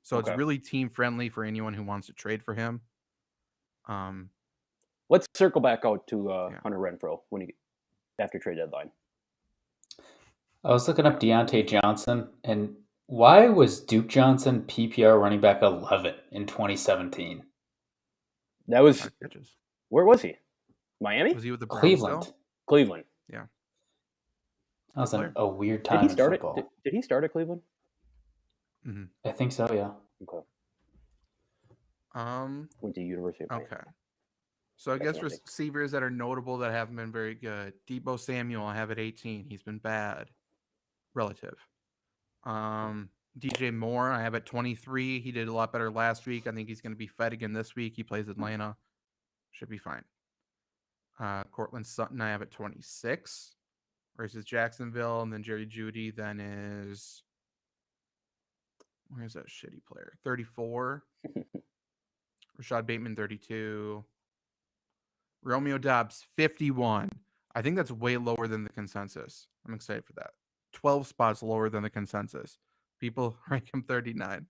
So It's really team friendly for anyone who wants to trade for him. Let's circle back out to Hunter Renfrow after trade deadline. I was looking up Deontay Johnson, and why was Duke Johnson PPR running back 11 in 2017? That was where was he? Miami? Was he with the Browns Cleveland? Still? Cleveland. Yeah. That was a weird time. Did he start at Cleveland? Mm-hmm. I think so. Yeah. Okay. Went to University of Miami. Okay. So I guess receivers that are notable that haven't been very good. Deebo Samuel, I have at 18. He's been bad. Relative. DJ Moore, I have at 23. He did a lot better last week. I think he's going to be fed again this week. He plays Atlanta. Should be fine. Cortland Sutton, I have at 26 versus Jacksonville. And then Jerry Jeudy then is... Where's that shitty player? 34. Rashad Bateman, 32. Romeo Doubs, 51. I think that's way lower than the consensus. I'm excited for that. 12 spots lower than the consensus. People rank him 39.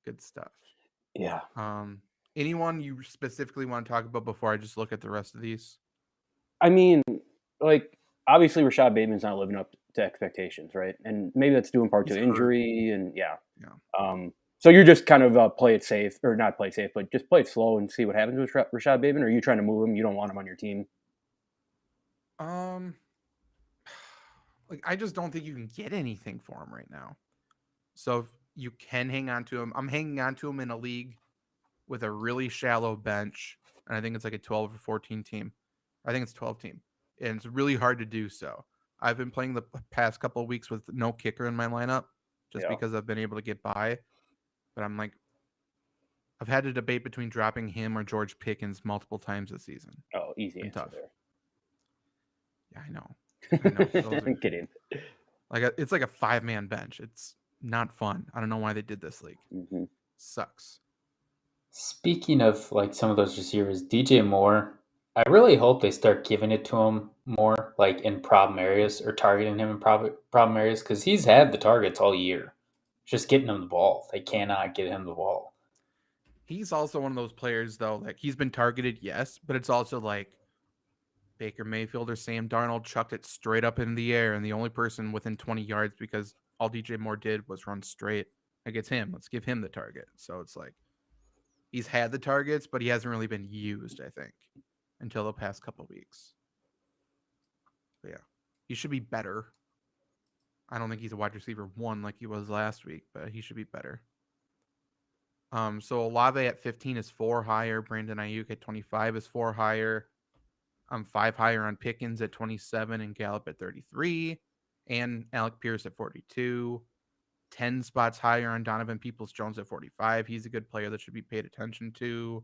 Good stuff. Yeah. Anyone you specifically want to talk about before I just look at the rest of these? I mean, like, obviously Rashad Bateman's not living up to expectations, right? And maybe that's due in part to injury and yeah. So you're just kind of play it safe, or not play it safe, but just play it slow and see what happens with Rashad Bateman, or are you trying to move him? You don't want him on your team? Like, I just don't think you can get anything for him right now. So if you can hang on to him, I'm hanging on to him in a league with a really shallow bench, and I think it's like a 12 or 14 team. I think it's 12 team, and it's really hard to do so. I've been playing the past couple of weeks with no kicker in my lineup just Yeah. because I've been able to get by. But I'm like, I've had a debate between dropping him or George Pickens multiple times this season. Oh, easy Been answer tough. there. Yeah, I know. Those I'm are, kidding. it's like a 5-man bench. It's not fun. I don't know why they did this league. Mhm. Sucks. Speaking of like some of those receivers, DJ Moore, I really hope they start giving it to him more, like in problem areas or targeting him in problem areas, because he's had the targets all year. Just getting him the ball. They cannot get him the ball. He's also one of those players, though, like he's been targeted, yes, but it's also like Baker Mayfield or Sam Darnold chucked it straight up in the air, and the only person within 20 yards because all DJ Moore did was run straight. Like, it's him. Let's give him the target. So it's like he's had the targets, but he hasn't really been used, I think, until the past couple of weeks. But yeah, he should be better. I don't think he's a wide receiver 1 like he was last week, but he should be better. So Olave at 15 is 4 higher. Brandon Ayuk at 25 is 4 higher. 5 higher on Pickens at 27 and Gallup at 33, and Alec Pierce at 42. 10 spots higher on Donovan Peoples-Jones at 45. He's a good player that should be paid attention to.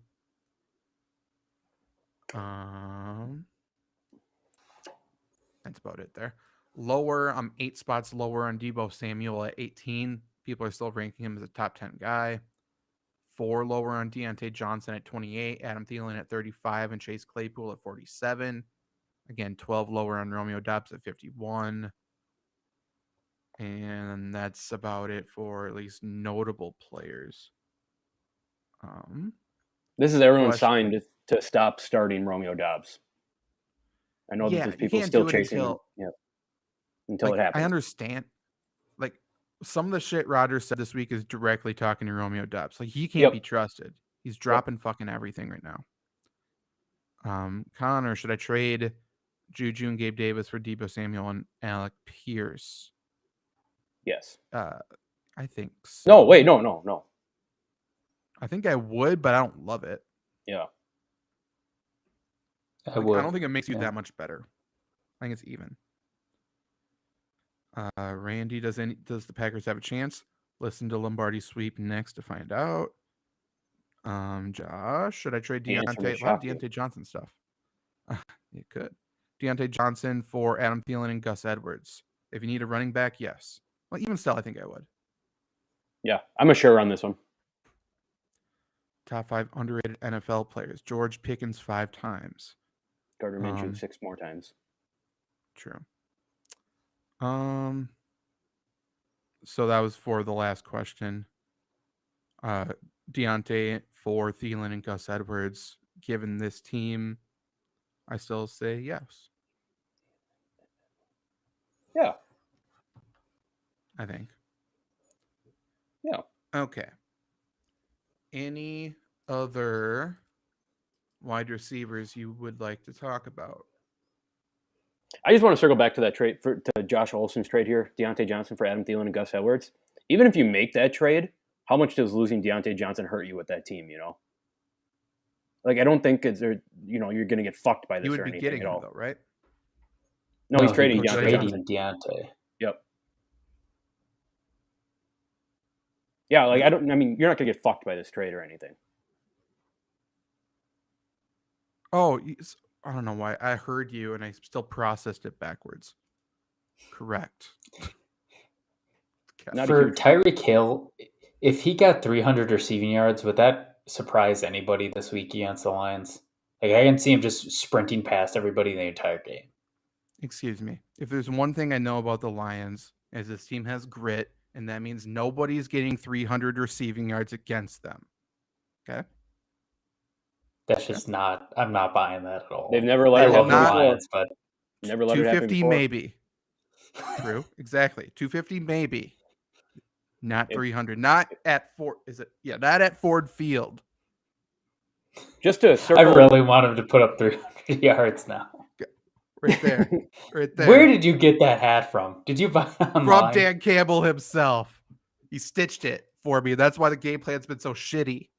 That's about it there. Lower, 8 spots lower on Deebo Samuel at 18. People are still ranking him as a top 10 guy. 4 lower on Deontay Johnson at 28, Adam Thielen at 35, and Chase Claypool at 47. Again, 12 lower on Romeo Doubs at 51. And that's about it for at least notable players. This is everyone's Question. sign to stop starting Romeo Doubs. I know that Yeah, there's you people can't still do it chasing him. until, Yeah. Until like, it happens. I understand. Like, some of the shit Rodgers said this week is directly talking to Romeo Doubs. Like, he can't Yep. be trusted. He's dropping fucking everything right now. Connor, should I trade Juju and Gabe Davis for Deebo Samuel and Alec Pierce? Yes. I think so. No, wait, no. I think I would, but I don't love it. Yeah. I would. I don't think it makes you Yeah. that much better. I think it's even. Randy, does the Packers have a chance? Listen to Lombardi sweep next to find out. Josh, should I trade The answer may Deontay? A lot of shock you. Deontay Johnson stuff. You could. Deontay Johnson for Adam Thielen and Gus Edwards. If you need a running back, yes. Well, even still, I think I would. Yeah, I'm a sure on this one. Top 5 underrated NFL players. George Pickens 5 times. Gardner Minshew 6 more times. True. So that was for the last question. Deontay for Thielen and Gus Edwards. Given this team, I still say yes. Yeah. I think. Yeah. Okay. Any other wide receivers you would like to talk about? I just want to circle back to that trade to Josh Olsen's trade here, Deontay Johnson for Adam Thielen and Gus Edwards. Even if you make that trade, how much does losing Deontay Johnson hurt you with that team? You know, like I don't think you're going to get fucked by this You would or be anything getting at him all. though, right? No, he's trading he's Deontay trading Johnson. Deontay. Yep. Yeah, like you're not going to get fucked by this trade or anything. Oh, I don't know why. I heard you and I still processed it backwards. Correct. Not a For huge- Tyreek Hill, if he got 300 receiving yards, would that surprise anybody this week against the Lions? Like I can see him just sprinting past everybody the entire game. Excuse me. If there's one thing I know about the Lions, is this team has grit, and that means nobody's getting 300 receiving yards against them. Okay? That's just not. I'm not buying that at all. They've never let I it love happen the before. Lions, but Never let it happen 250 before. maybe. True. Exactly. 250 maybe. Not 300. Not at Ford. Is it? Yeah, not at Ford Field. Just to I circle, really want him to put up 300 yards now. Right there. Right there. Where did you get that hat from? Did you buy it From online? Dan Campbell himself. He stitched it for me. That's why the game plan's been so shitty.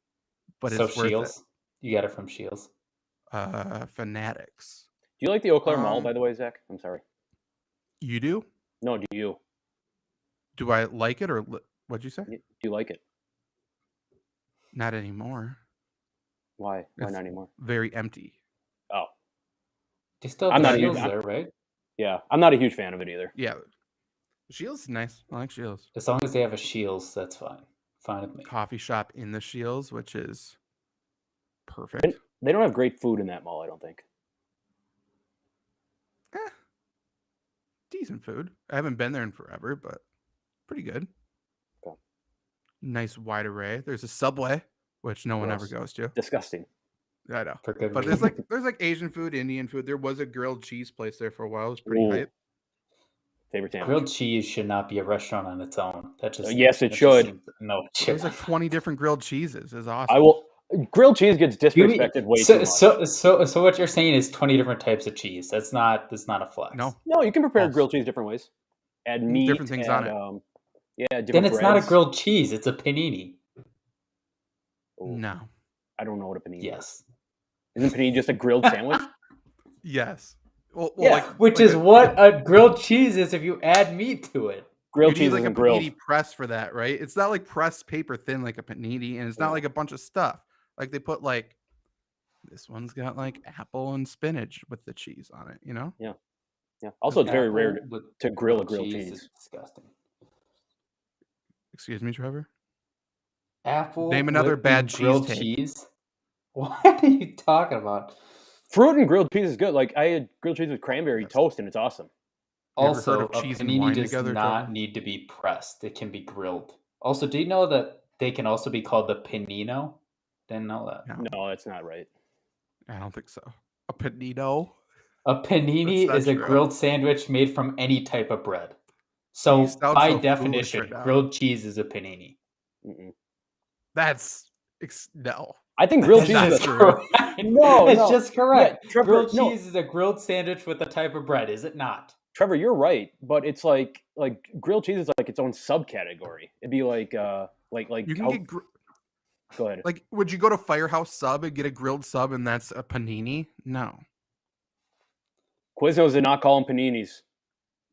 But So it's worth Shields? You got it from Shields. it. Fanatics. Do you like the Eau Claire Mall, Um, by the way, Zach? I'm sorry. You do? No, do you? Do I like it or what'd you say? Do you like it? Not anymore. Why? Why It's not anymore? very empty. Oh, You still I'm have not the a huge- Shields there, right? yeah. I'm not a huge fan of it either. Yeah. Shields is nice. I like Shields. As long as they have a Shields, that's fine. Fine with me. Coffee shop in the Shields, which is perfect. They don't have great food in that mall, I don't think. Decent food. I haven't been there in forever, but pretty good. Okay. Nice wide array. There's a Subway, which no one ever Gross. goes to. Disgusting. I know. For good But reason. there's like Asian food, Indian food. There was a grilled cheese place there for a while. It was pretty Ooh. hype. Favorite sandwich. Grilled cheese should not be a restaurant on its own. That just Yes, it that just should. seems- no, it There's should. like 20 different grilled cheeses. It's awesome. I will. Grilled cheese gets disrespected way too much. So what you're saying is 20 different types of cheese. That's not a flex. No. No, you can prepare False. grilled cheese different ways. Add meat. Different things on add, it. Yeah, different Then it's not a breads. grilled cheese. It's a panini. Ooh, No. I don't know what a panini is. Yes. Isn't panini just a grilled sandwich? Yes. Well, Yeah, like, Which like is what a grilled cheese is if you add meat to it. Grilled you need cheese like a isn't grilled. panini press for that, right? It's not like pressed paper thin like a panini, and it's not Yeah. like a bunch of stuff. Like they put like this one's got like apple and spinach with the cheese on it, you know? Yeah. Also, it's very rare Apple with to grill a grilled is cheese. disgusting. Excuse me, Trevor. Apple. Name another whipped bad and cheese grilled take. cheese. What are you talking about? Fruit and grilled cheese is good. Like I had grilled cheese with cranberry Yes. toast, and it's awesome. You ever Also, heard of a cheese and panini wine does together, not Trevor? need to be pressed. It can be grilled. Also, do you know that they can also be called the panino? Didn't know that. No, No, that's not right. I don't think so. A panino? A panini That's is not a true. grilled sandwich made from any type of bread. So, You sound by so foolish definition, right now. grilled cheese is a panini. Mm-mm. That's no. I think grilled cheese That's is a true. correct. No, it's no. just correct. Yeah, Trevor, grilled no. cheese is a grilled sandwich with a type of bread, is it not? Trevor, you're right, but it's like grilled cheese is like its own subcategory. It'd be like You can how- get go ahead. like, would you go to Firehouse Sub and get a grilled sub and that's a panini? No. Quiznos did not call them paninis.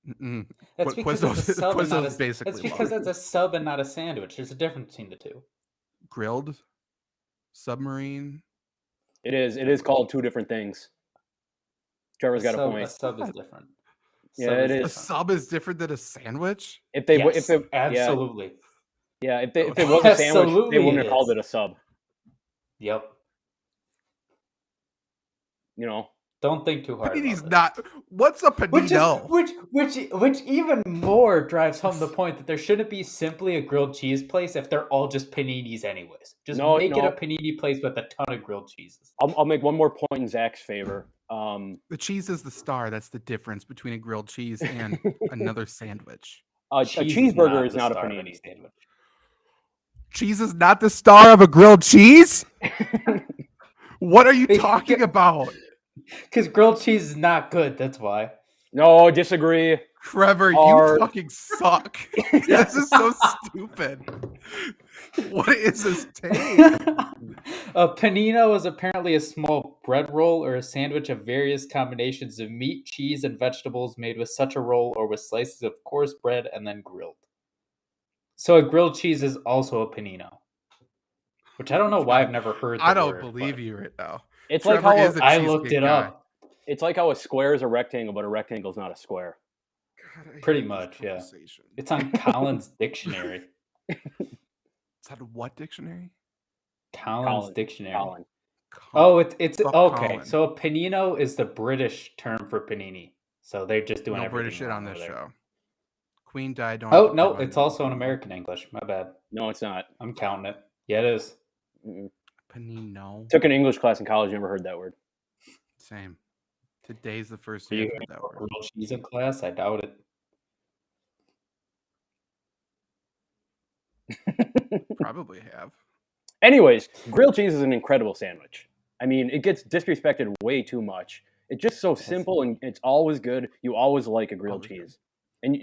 Mm-mm. That's What because Quiznos- it's a sub and not Quiznos a, basically that's because love. it's a sub and not a sandwich. There's a difference between the two. Grilled submarine. It is called two different things. Trevor's got a A point. sub is different. Yeah, Sub it A is. different. sub is different than a sandwich. If they Yes, if it absolutely. if it was a sandwich, they Absolutely wouldn't it have called is. it a sub. Yep. You know, Don't think too hard. Panini's about not. What's a it. Which panino? which even more drives home the point that there shouldn't be simply a grilled cheese place if they're all just paninis anyways. Just No, make it no. a panini place with a ton of grilled cheeses. I'll make one more point in Zach's favor. The cheese is the star. That's the difference between a grilled cheese and another sandwich. A Cheese cheeseburger is the not a star of any panini. sandwich. Cheese is not the star of a grilled cheese? What are you talking about? Because grilled cheese is not good. That's why. No, disagree. Trevor, Are- you fucking suck. This is so stupid. What is this take? A panino is apparently a small bread roll or a sandwich of various combinations of meat, cheese, and vegetables made with such a roll or with slices of coarse bread and then grilled. So a grilled cheese is also a panino. Which I don't know why I've never heard the I don't word, believe but you right now. It's Trevor like how is a I looked cheesecake it guy. up. it's like how a square is a rectangle, but a rectangle is not a square. God, I Pretty hate this much, yeah. conversation. It's on Collins Dictionary. It's on what dictionary? Collins Dictionary. Colin. Oh, it's Fuck okay. Colin. So a panino is the British term for panini. So they're just doing No everything British shit wrong on over this there. show. Queen died. Don't Oh have to no, put it's on also an the- American English. My bad. No, it's not. I'm counting it. Yeah, it is. Mm-mm. Panino. Took an English class in college. Never heard that word. Same. Today's the first Do day you I've heard that word. grilled cheese in class? I doubt it. Probably have. Anyways, grilled cheese is an incredible sandwich. I mean, it gets disrespected way too much. It's just so simple and it's always good. You always like a grilled Always good. cheese, and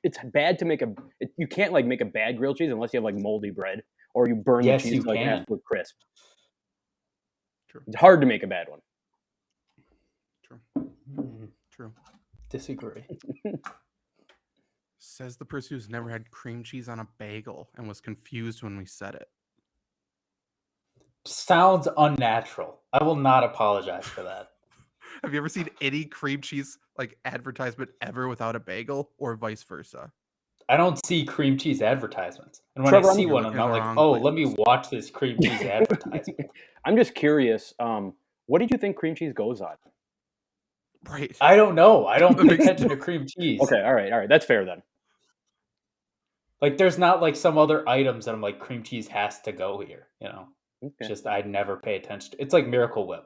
it's bad to make you can't like make a bad grilled cheese unless you have like moldy bread or you burn Yes, the cheese you to like an can. absolute crisp. True. It's hard to make a bad one. True. Disagree. Says the person who's never had cream cheese on a bagel and was confused when we said it. Sounds unnatural. I will not apologize for that. Have you ever seen any cream cheese like advertisement ever without a bagel, or vice versa? I don't see cream cheese advertisements. And when Trevor, I see You're one, I'm looking not in the like, wrong oh, let me places. watch this cream cheese advertisement. I'm just curious. What did you think cream cheese goes on? Right. I don't know. I don't That pay makes attention no- to cream cheese. Okay, all right. That's fair then. Like, there's not like some other items that I'm like, cream cheese has to go here. You know, Okay. it's just I'd never pay attention to. It's like Miracle Whip.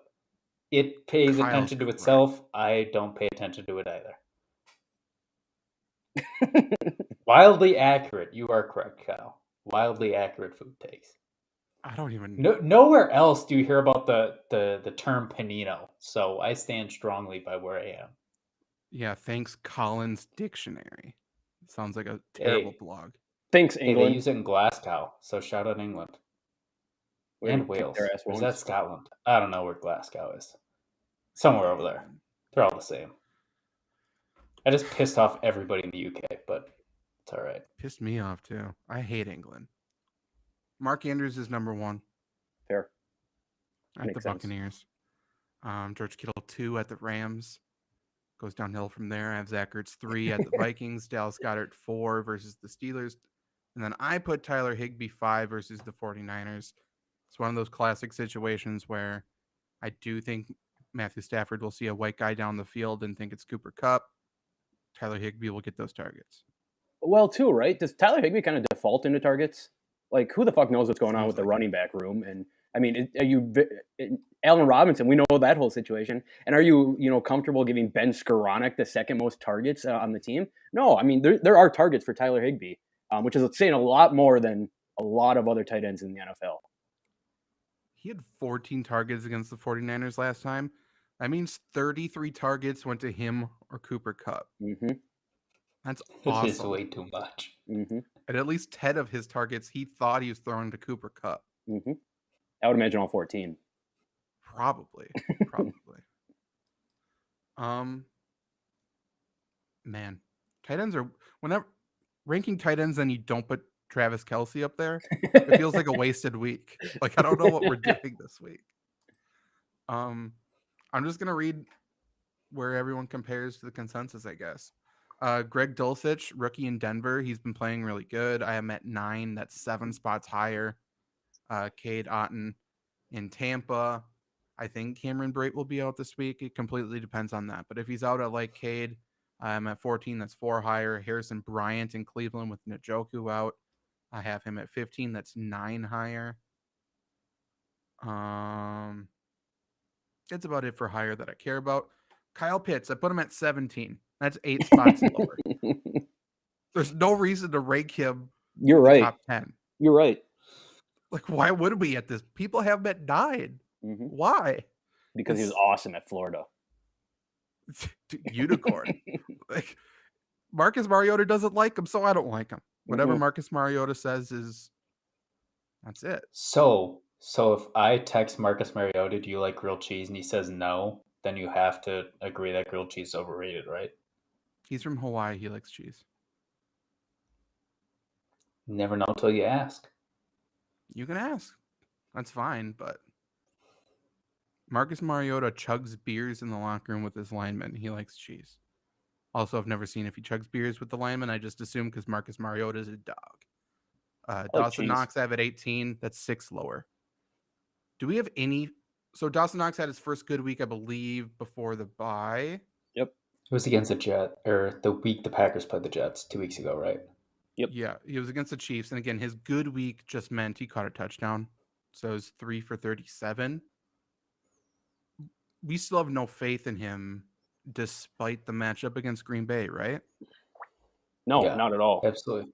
It pays Kyle's attention to correct. itself. I don't pay attention to it either. Wildly accurate. You are correct, Kyle. Wildly accurate food takes. I don't even Nowhere else do you hear about the term panino. So I stand strongly by where I am. Yeah, thanks Collins Dictionary. Sounds like a terrible blog. Thanks, Hey, they England. use it in Glasgow. So shout out England. Way And to kick Wales. their ass Or is once. that Scotland? I don't know where Glasgow is. Somewhere over there. They're all the same. I just pissed off everybody in the UK, but it's all right. Pissed me off too. I hate England. Mark Andrews is number 1 Fair. at Makes the sense. Buccaneers. George Kittle 2 at the Rams. Goes downhill from there. I have Zach Ertz 3 at the Vikings. Dallas Goedert 4 versus the Steelers. And then I put Tyler Higbee 5 versus the 49ers. It's one of those classic situations where I do think Matthew Stafford will see a white guy down the field and think it's Cooper Kupp. Tyler Higbee will get those targets. Well, too, right? Does Tyler Higbee kind of default into targets? Like, who the fuck knows what's going on Seems with the like running back room? And I mean, Allen Robinson? We know that whole situation. And are you comfortable giving Ben Skoranek the second most targets on the team? No, I mean there are targets for Tyler Higbee, which is saying a lot more than a lot of other tight ends in the NFL. He had 14 targets against the 49ers last time. That means 33 targets went to him or Cooper Kupp. Mm-hmm. That's It is awesome. way too much. Mm-hmm. And at least 10 of his targets he thought he was throwing to Cooper Kupp. Mm-hmm. I would imagine all 14. Probably. Man, tight ends are whenever ranking tight ends and you don't put Travis Kelce up there, it feels like a wasted week. Like I don't know what we're doing this week. I'm just gonna read where everyone compares to the consensus, I guess. Greg Dulcich, rookie in Denver, he's been playing really good. I am at 9. That's 7 spots higher. Cade Otton in Tampa. I think Cameron Brate will be out this week. It completely depends on that. But if he's out, I like Cade. I'm at 14. That's 4 higher. Harrison Bryant in Cleveland with Njoku out. I have him at 15. That's 9 higher. That's about it for higher that I care about. Kyle Pitts, I put him at 17. That's 8 spots lower. There's no reason to rank him You're in the right. top 10. You're right. Like, why would we at this? People have him at 9. Mm-hmm. Why? Because he was awesome at Florida. Unicorn. Like Marcus Mariota doesn't like him, so I don't like him. Whatever Marcus Mariota says is that's it. So if I text Marcus Mariota, do you like grilled cheese, and he says no, then you have to agree that grilled cheese is overrated, right? He's from Hawaii. He likes cheese. Never know till you ask. You can ask. That's fine, but Marcus Mariota chugs beers in the locker room with his linemen. He likes cheese. Also, I've never seen if he chugs beers with the linemen. I just assume because Marcus Mariota is a dog. Dawson Knox, I have at 18. That's 6 lower. Do we have any? So Dawson Knox had his first good week, I believe, before the bye. Yep. It was against the Jets, or the week the Packers played the Jets 2 weeks ago, right? Yep. Yeah, he was against the Chiefs. And again, his good week just meant he caught a touchdown. So it was 3 for 37. We still have no faith in him despite the matchup against Green Bay, right? No, Yeah. not at all. Absolutely.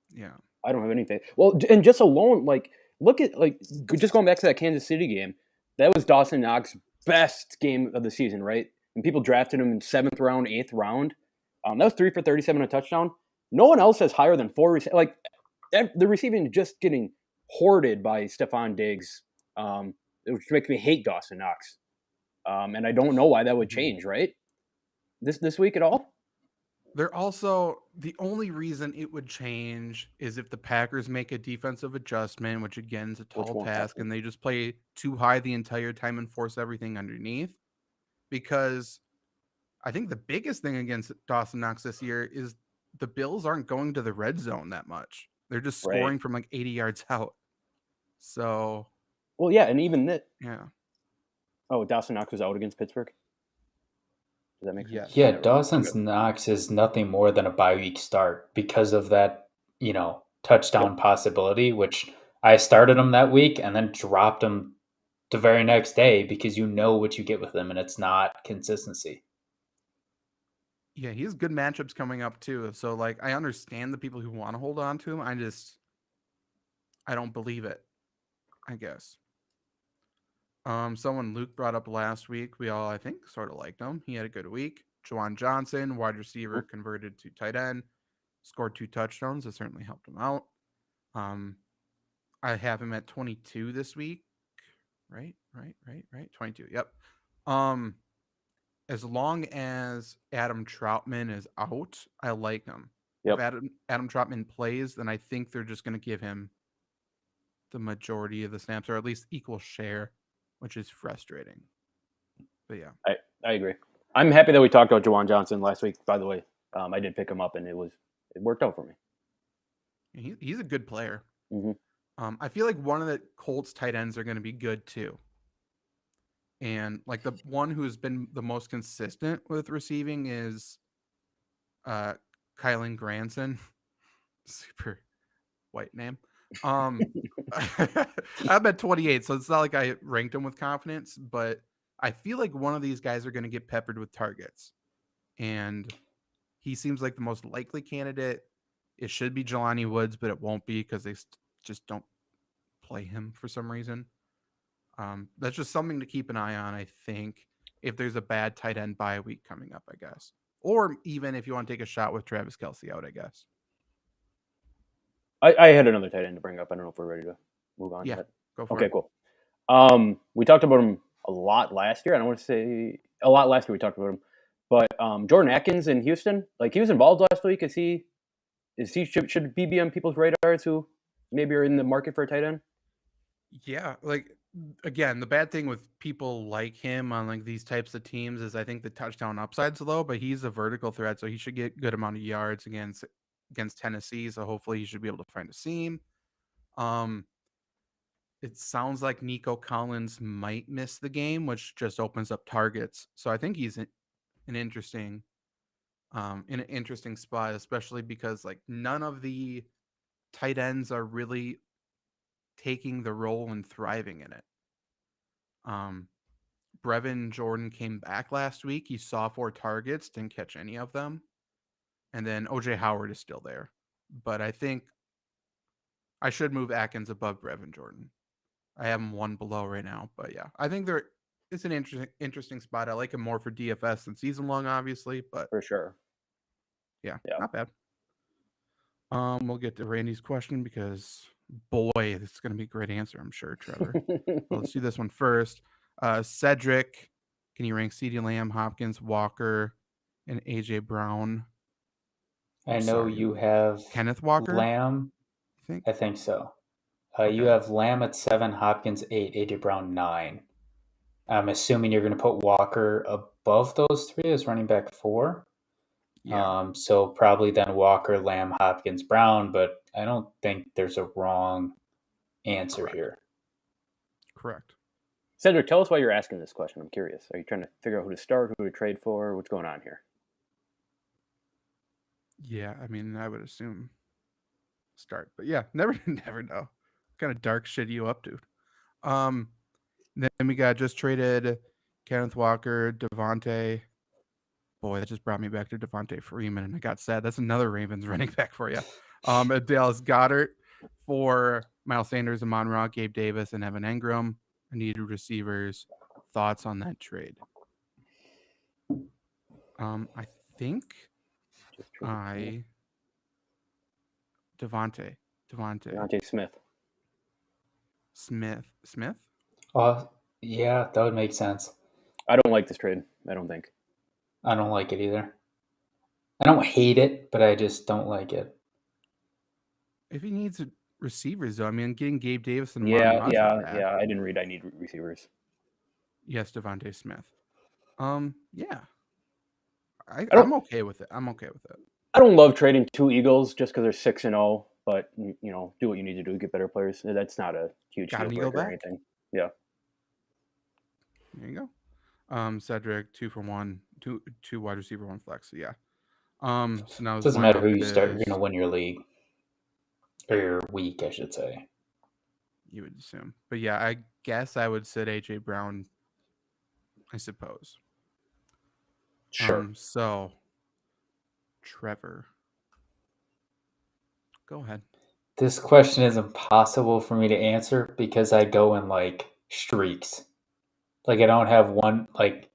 Yeah. I don't have anything. Well, and just alone, like, look at, like, just going back to that Kansas City game, that was Dawson Knox best game of the season, right? And people drafted him in 7th round, 8th round. That was 3 for 37 a touchdown. No one else has higher than 4. Like the receiving is just getting hoarded by Stephon Diggs, which makes me hate Dawson Knox. And I don't know why that would change, right? This week at all? They're also the only reason it would change is if the Packers make a defensive adjustment, which again is a tall won't task, happen. and they just play too high the entire time and force everything underneath. Because I think the biggest thing against Dawson Knox this year is the Bills aren't going to the red zone that much. They're just Right. scoring from like 80 yards out. So, Well, yeah, and even that. yeah. Oh, Dawson Knox was out against Pittsburgh. Does that make sense? Yes. Yeah, Dawson's Knox is nothing more than a bye week start because of that, touchdown possibility, which I started him that week and then dropped him the very next day because you know what you get with him and it's not consistency. Yeah, he has good matchups coming up too. So like I understand the people who want to hold on to him. I don't believe it, I guess. Someone Luke brought up last week, we all I think sort of liked him. He had a good week. Juwan Johnson, wide receiver, converted to tight end, scored 2 touchdowns. That certainly helped him out. I have him at 22 this week. Right. 22. Yep. As long as Adam Troutman is out, I like him. Yep. If Adam Troutman plays, then I think they're just going to give him the majority of the snaps, or at least equal share, which is frustrating. But yeah, I agree. I'm happy that we talked about Juwan Johnson last week. By the way, I did pick him up, and it worked out for me. he's a good player. Mm-hmm. I feel like one of the Colts tight ends are going to be good too. And like the one who's been the most consistent with receiving is Kylan Granson. Super white name. I'm at 28, so it's not like I ranked him with confidence, but I feel like one of these guys are going to get peppered with targets. And he seems like the most likely candidate. It should be Jelani Woods, but it won't be because they just don't play him for some reason. That's just something to keep an eye on, I think, if there's a bad tight end bye week coming up, I guess. Or even if you want to take a shot with Travis Kelce out, I guess. I had another tight end to bring up. I don't know if we're ready to move on. Yeah, to that. Go for Okay, it. cool. We talked about him a lot last year. I don't want to say a lot last year we talked about him. But Jordan Atkins in Houston, like he was involved last week. Should he be on people's radars who maybe are in the market for a tight end? Yeah, like again, the bad thing with people like him on like these types of teams is I think the touchdown upside's low, but he's a vertical threat, so he should get good amount of yards against Tennessee. So hopefully he should be able to find a seam. It sounds like Nico Collins might miss the game, which just opens up targets. So I think he's in an interesting spot, especially because like none of the tight ends are really taking the role and thriving in it. Brevin Jordan came back last week. He saw 4 targets, didn't catch any of them. And then OJ Howard is still there. But I think I should move Atkins above Brevin Jordan. I have him 1 below right now. But yeah, I think it's an interesting spot. I like him more for DFS than season long, obviously. But for sure. Yeah. Not bad. We'll get to Randy's question because boy, this is going to be a great answer, I'm sure, Trevor. Let's do this one first. Cedric, can you rank CeeDee Lamb, Hopkins, Walker, and AJ Brown? I know you have Kenneth Walker. Lamb. I think so. You have Lamb at 7, Hopkins 8, AJ Brown 9. I'm assuming you're going to put Walker above those 3 as running back 4. Yeah. So probably then Walker, Lamb, Hopkins, Brown, but I don't think there's a wrong answer here. Correct. Cedric, tell us why you're asking this question. I'm curious. Are you trying to figure out who to start, who to trade for? What's going on here? Yeah, I mean, I would assume start, but yeah, never know. What kind of dark shit are you up to? Then we got just traded Kenneth Walker, Devontae. Boy, that just brought me back to Devontae Freeman, and I got sad. That's another Ravens running back for you. Dallas Goedert for Miles Sanders, Amon-Ra, Gabe Davis, and Evan Engram. I needed receivers thoughts on that trade? I think Just trade Devontae Devontae Smith. Smith. Oh, yeah, that would make sense. I don't like this trade. I don't think. I don't like it either. I don't hate it, but I just don't like it. If he needs receivers, though, I mean, getting Gabe Davis and Yeah. Marlon I didn't read. I need receivers. Yes, Devontae Smith. Yeah. don't- I'm okay with it. I don't love trading 2 Eagles just because they're 6-0. But do what you need to do to get better players. That's not a huge Got an deal Eagle breaker or back? anything. Yeah. There you go. Cedric 2 for 1, two wide receiver, 1 flex. So yeah. So now It doesn't matter who you start, you're going to win your league. Or your week, I should say. You would assume. But yeah, I guess I would sit AJ Brown, I suppose. Sure. So, Trevor, go ahead. This question is impossible for me to answer because I go in like streaks. Like I don't have one, like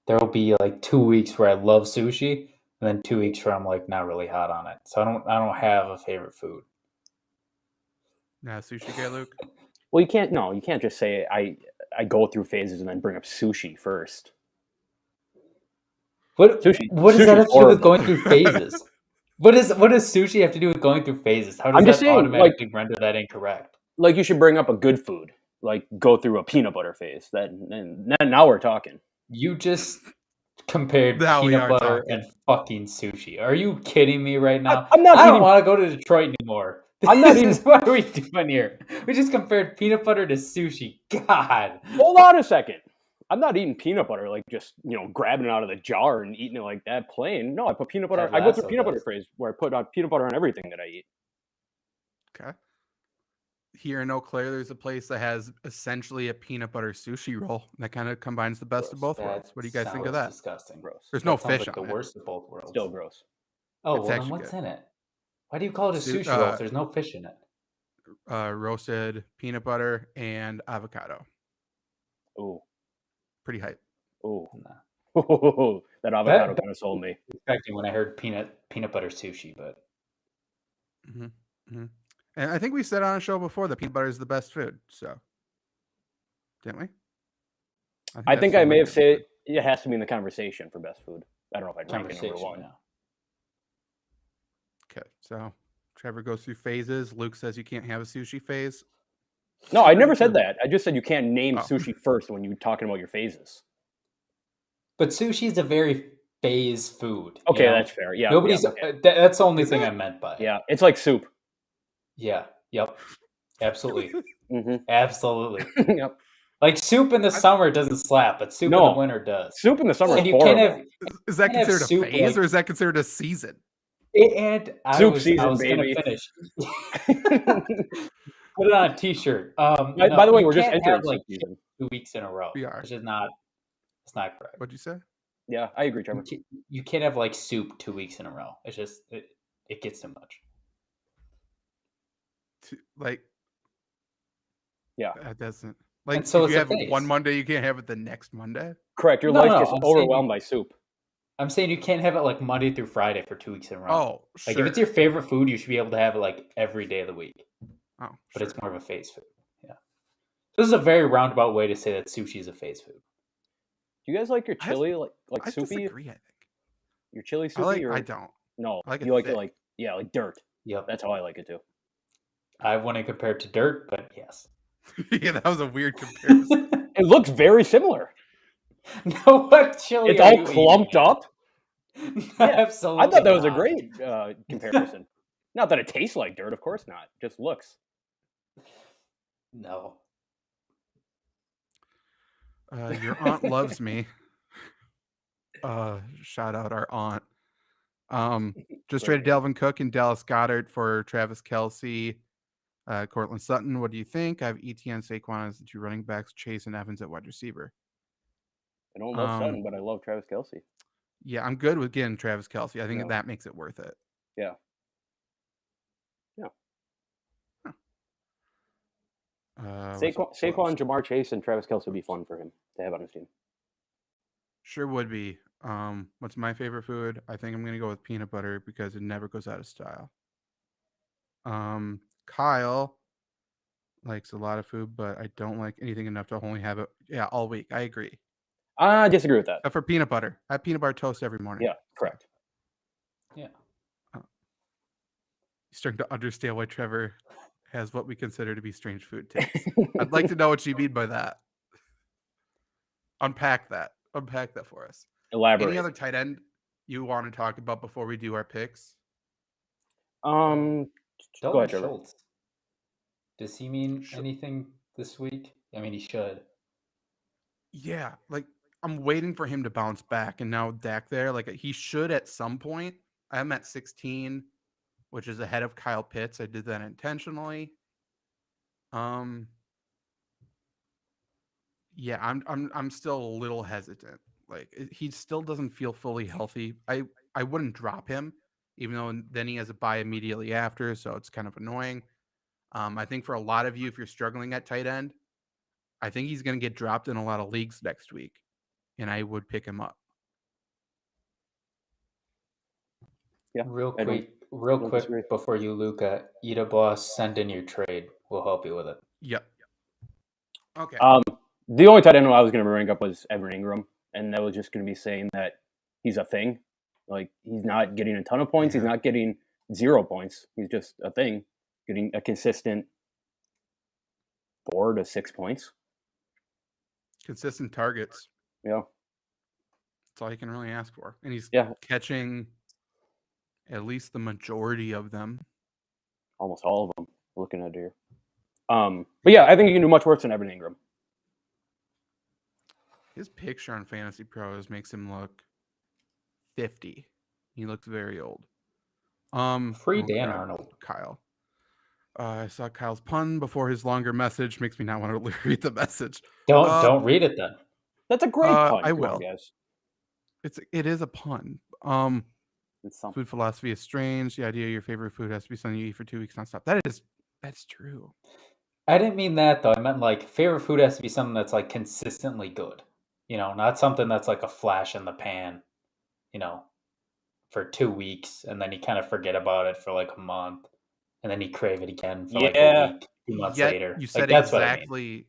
there will be like 2 weeks where I love sushi and then 2 weeks where I'm like not really hot on it. So I don't have a favorite food. Sushi guy, Luke. Well, you can't just say I go through phases and then bring up sushi first. What does Sushi's that have to do with horrible. going through phases? What does sushi have to do with going through phases? How does I'm just that saying, automatically render that incorrect? Like you should bring up a good food, like go through a peanut butter phase. Now we're talking. You just compared Now we peanut are butter talking. and fucking sushi. Are you kidding me right now? I'm not I don't eating- want to go to Detroit anymore. I'm not This is what are we doing here? We just compared peanut butter to sushi. God. Hold on a second. I'm not eating peanut butter like just grabbing it out of the jar and eating it like that plain. No, I put peanut butter. Ted I go through Lasso peanut butter does. phase where I put peanut butter on everything that I eat. Okay. Here in Eau Claire, there's a place that has essentially a peanut butter sushi roll that kind of combines the best of both worlds. What do you guys think of that? Disgusting. Gross. There's no That sounds fish like on the it. worst of both worlds. Still gross. Oh, It's well, then actually what's good. in it? Why do you call it a sushi roll if there's no fish in it? Roasted peanut butter and avocado. Ooh. Pretty hype. Ooh. Nah. That avocado kind of sold me. Expecting when I heard peanut butter sushi, but And I think we said on a show before that peanut butter is the best food. So, didn't we? I think I that's may have still my said it has to be in the conversation for best food. I don't know if I'd rank it number conversation. one. Yeah. Okay, so Trevor goes through phases. Luke says you can't have a sushi phase. No, I never said that. I just said you can't name Oh. sushi first when you're talking about your phases. But sushi is a very phase food. you Okay, know? that's fair. Yeah. Nobody's. Yeah, okay. That's the only Is thing it? I meant by it. Yeah, it's like soup. Yeah. Yep. Absolutely. Mm-hmm. Absolutely. Yep. Like soup in the summer doesn't slap, but soup in No. the winter does. Soup in the summer And is you can't horrible. have. Is that can't have considered a soup, phase like- or is that considered a season? And I Soup was season, gonna baby. finish. Put it on a t-shirt. By the way, you we're just can't entering have, like soup season. 2 weeks in a row. We are. Which is not. It's not correct. What'd you say? Yeah, I agree, Trevor. You can't have like soup 2 weeks in a row. It's just it gets too much. Like, Yeah. that doesn't. Like, And so if it's you a have it one phase. Monday, you can't have it the next Monday. Correct. Your No, life no, gets I'm saying- overwhelmed by soup. I'm saying you can't have it like Monday through Friday for 2 weeks in a row. Oh, Like sure. if it's your favorite food, you should be able to have it like every day of the week. Oh, But sure. it's more of a phase food. Yeah. This is a very roundabout way to say that sushi is a phase food. Do you guys like your I- chili like I soupy? disagree. I think. Your chili soupy or I don't. no? I like it you like it thick. like like dirt. Yep. That's how I like it too. I wouldn't compare it to dirt, but yes. Yeah, that was a weird comparison. It looks very similar. No, what chili? It's are all you clumped eating? up. Absolutely. I thought that was a not. great comparison. Not that it tastes like dirt, of course not. Just looks. No. Your aunt loves me. Shout out our aunt. Just traded Delvin Cook and Dallas Goddard for Travis Kelce, Cortland Sutton. What do you think? I have ETN, Saquon as the 2 running backs, Chase and Evans at wide receiver. I don't love Sutton, but I love Travis Kelce. Yeah, I'm good with getting Travis Kelce. I think Yeah. that makes it worth it. Yeah. Saquon, Jamar Chase, and Travis Kelce would be fun for him to have on his team. Sure would be. What's my favorite food? I think I'm gonna go with peanut butter because it never goes out of style. Kyle likes a lot of food, but I don't like anything enough to only have it all week. I agree. I disagree with that. Except for peanut butter. I have peanut butter toast every morning. Yeah, correct. Yeah. You're starting to understand why Trevor has what we consider to be strange food takes. I'd like to know what you mean by that. Unpack that for us. Elaborate. Any other tight end you want to talk about before we do our picks? Go ahead, Dalton Trevor. Schultz. Does he mean anything this week? I mean, he should. Yeah, like I'm waiting for him to bounce back, and now Dak there, like he should at some point. I'm at 16, which is ahead of Kyle Pitts. I did that intentionally. Yeah, I'm still a little hesitant. Like he still doesn't feel fully healthy. I wouldn't drop him, even though then he has a bye immediately after, so it's kind of annoying. I think for a lot of you, if you're struggling at tight end, I think he's going to get dropped in a lot of leagues next week, and I would pick him up. Yeah. Real quick before you, Luca, Ida Boss, send in your trade. We'll help you with it. Yep. Okay. The only tight end I was going to bring up was Evan Ingram, and that was just going to be saying that he's a thing. Like, he's not getting a ton of points. He's not getting 0 points. He's just a thing, getting a consistent 4 to 6 points. Consistent targets. Yeah. That's all you can really ask for. And he's catching at least the majority of them. Almost all of them, looking at here. But yeah, I think you can do much worse than Evan Ingram. His picture on Fantasy Pros makes him look 50. He looks very old. Free Dan Arnold. Kyle. I saw Kyle's pun before his longer message. Makes me not want to read the message. Don't read it then. That's a great pun. I will. Guys. It is a pun. Food philosophy is strange. The idea your favorite food has to be something you eat for 2 weeks nonstop. That's true. I didn't mean that though. I meant like favorite food has to be something that's like consistently good. You know, not something that's like a flash in the pan, you know, for 2 weeks and then you kind of forget about it for like a month and then you crave it again for like a week, 2 months later. You said like, exactly, that's what I mean.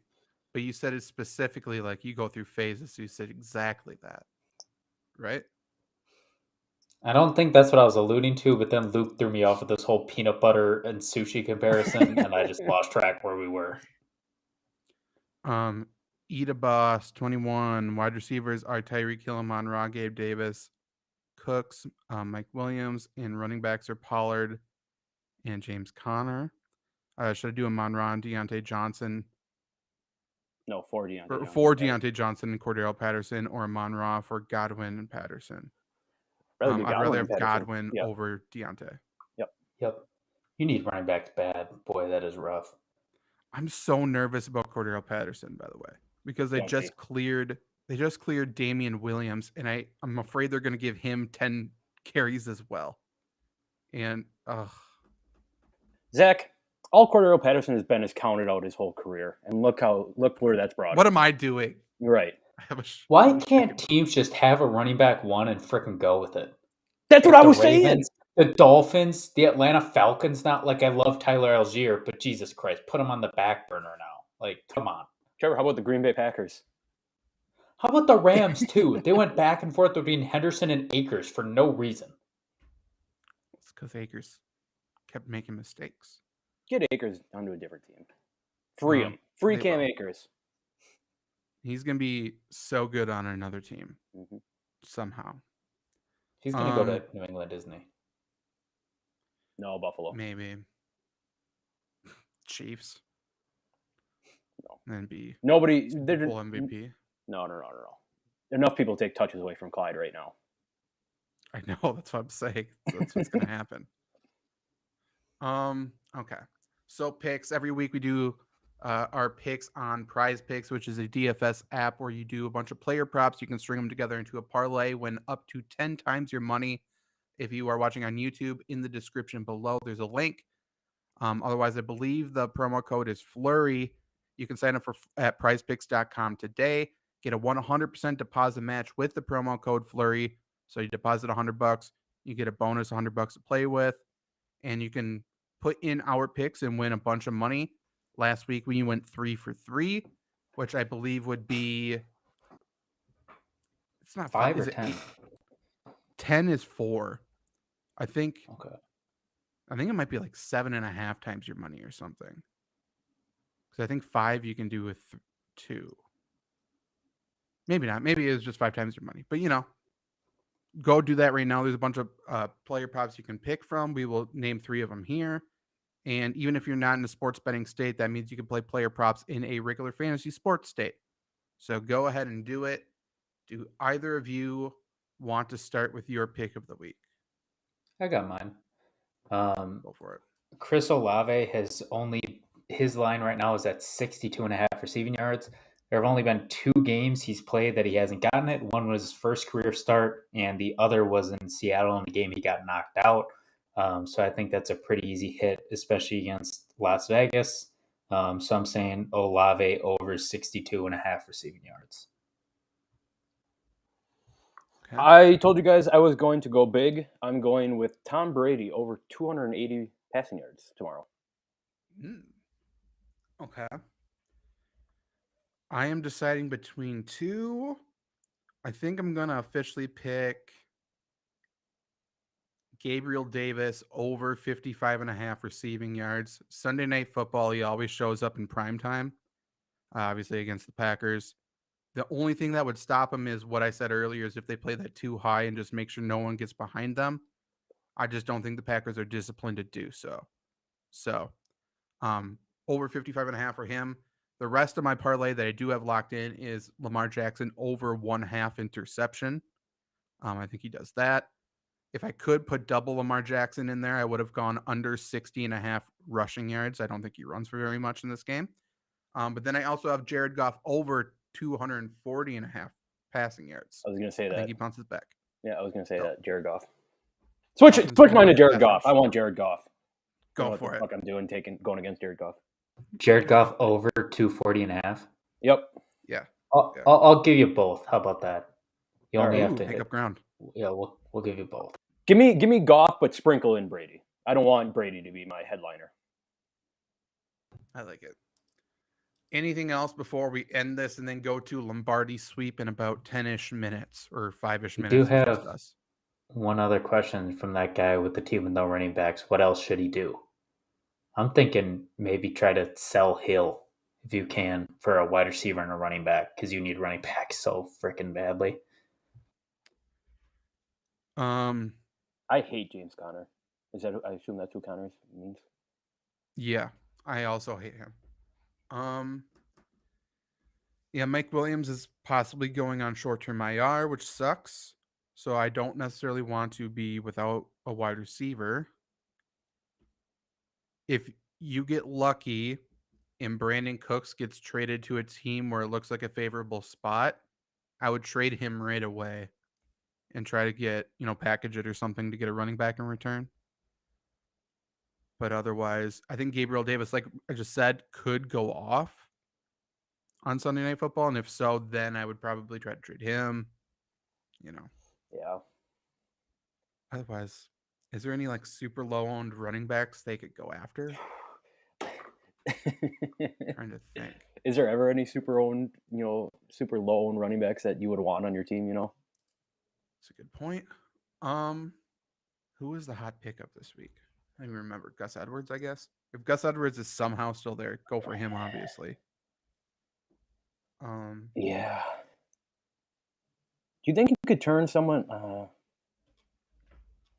But you said it specifically like you go through phases. So you said exactly that, right? I don't think that's what I was alluding to, but then Luke threw me off with this whole peanut butter and sushi comparison, and I just lost track where we were. Ida Boss, 21. Wide receivers are Tyreek Hill, Amon-Ra, Gabe Davis, Cooks, Mike Williams, and running backs are Pollard and James Conner. Should I do Amon-Ra and Deontay Johnson? No, for Deontay. For Deontay Johnson and Cordero Patterson, or Amon-Ra for Godwin and Patterson. I'd rather have Godwin over Deontay. Yep. You need running backs bad. Boy, that is rough. I'm so nervous about Cordero Patterson, by the way, because they just cleared Damian Williams, and I'm afraid they're going to give him 10 carries as well. And Zach, all Cordero Patterson has been is counted out his whole career, and look where that's brought. What am I doing? Right. Why can't teams just have a running back one and frickin' go with it? That's what I was saying. The Dolphins, the Atlanta Falcons. Not like I love Tyler Algier, but Jesus Christ, put him on the back burner now. Like, come on. Trevor, how about the Green Bay Packers? How about the Rams too? They went back and forth between Henderson and Akers for no reason. It's because Akers kept making mistakes. Get Akers onto a different team. Free him. Free Cam Akers. He's going to be so good on another team somehow. He's going to go to New England, isn't he? No, Buffalo. Maybe. Chiefs. No. And be nobody. Full MVP. No. Enough people take touches away from Clyde right now. I know. That's what I'm saying. That's what's going to happen. Okay. So picks. Every week we do our picks on Prize Picks, which is a DFS app where you do a bunch of player props. You can string them together into a parlay, win up to 10 times your money. If you are watching on YouTube, in the description below, there's a link. Otherwise, I believe the promo code is Flurry. You can sign up at prizepicks.com today. Get a 100% deposit match with the promo code Flurry. So you deposit $100, you get a bonus $100 to play with, and you can put in our picks and win a bunch of money. Last week we went 3 for 3, which I believe would be. It's not 5 is or it 10? 10 is 4. I think Okay. it might be like 7.5 times your money or something. Because I think 5 you can do with 2. Maybe not. Maybe it's just 5 times your money. But go do that right now. There's a bunch of player props you can pick from. We will name 3 of them here. And even if you're not in a sports betting state, that means you can play player props in a regular fantasy sports state. So go ahead and do it. Do either of you want to start with your pick of the week? I got mine. Go for it. Chris Olave his line right now is at 62.5 receiving yards. There have only been 2 games he's played that he hasn't gotten it. One was his first career start, and the other was in Seattle in the game he got knocked out. So I think that's a pretty easy hit, especially against Las Vegas. So I'm saying Olave over 62.5 receiving yards. Okay. I told you guys I was going to go big. I'm going with Tom Brady over 280 passing yards tomorrow. Okay. I am deciding between 2. I think I'm going to officially pick Gabriel Davis over 55.5 receiving yards. Sunday Night Football, he always shows up in prime time, obviously against the Packers. The only thing that would stop him is what I said earlier, is if they play that too high and just make sure no one gets behind them. I just don't think the Packers are disciplined to do so. So, over 55.5 for him. The rest of my parlay that I do have locked in is Lamar Jackson over 1/2 interception. I think he does that. If I could put double Lamar Jackson in there, I would have gone under 60.5 rushing yards. I don't think he runs for very much in this game. But then I also have Jared Goff over 240.5 passing yards. I was going to say I that. think he bounces back. Yeah, I was going to say So- that. Jared Goff. Switch mine to Jared That's Goff. awesome. I want Jared Goff. I don't know Go what for the it. fuck I'm doing going against Jared Goff. Jared Goff over 240.5. Yep. Yeah. I'll give you both. How about that? You only Alright. have to Pick hit. up ground. Yeah, we'll give you both. Give me Goff, but sprinkle in Brady. I don't want Brady to be my headliner. I like it. Anything else before we end this and then go to Lombardi sweep in about 10-ish minutes or 5-ish We minutes? do is just have us. one other question from that guy with the team with no running backs. What else should he do? I'm thinking maybe try to sell Hill if you can for a wide receiver and a running back, because you need running back so freaking badly. I hate James Conner. I assume that's who Conner means. Yeah, I also hate him. Yeah, Mike Williams is possibly going on short-term IR, which sucks. So I don't necessarily want to be without a wide receiver. If you get lucky and Brandon Cooks gets traded to a team where it looks like a favorable spot, I would trade him right away and try to get, package it or something to get a running back in return. But otherwise, I think Gabriel Davis, like I just said, could go off on Sunday Night Football. And if so, then I would probably try to trade him, Yeah. Otherwise, is there any super low owned running backs they could go after? Trying to think. Is there ever any super low owned running backs that you would want on your team? That's a good point. Who was the hot pickup this week? I don't even remember. Gus Edwards, I guess. If Gus Edwards is somehow still there, go for him, obviously. Yeah. Do you think you could turn someone?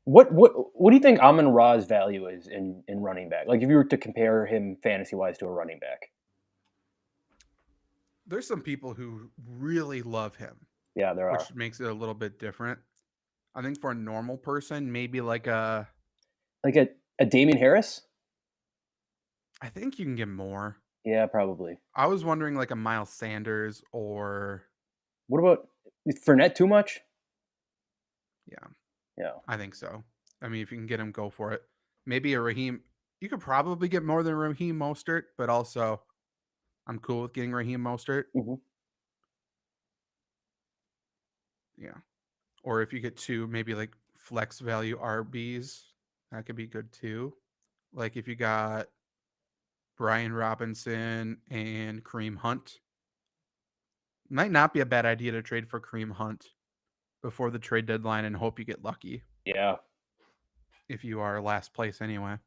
What do you think Amon Ra's value is in running back? Like if you were to compare him fantasy wise to a running back. There's some people who really love him. Yeah, there are. Which makes it a little bit different. I think for a normal person, maybe like a Damian Harris? I think you can get more. Yeah, probably. I was wondering like a Miles Sanders or... What about Fournette too much? Yeah, I think so. I mean, if you can get him, go for it. Maybe a Raheem. You could probably get more than Raheem Mostert, but also I'm cool with getting Raheem Mostert. Mhm. Yeah. Or if you get two, maybe like flex value RBs, that could be good too. Like if you got Brian Robinson and Kareem Hunt, might not be a bad idea to trade for Kareem Hunt before the trade deadline and hope you get lucky Yeah. if you are last place anyway.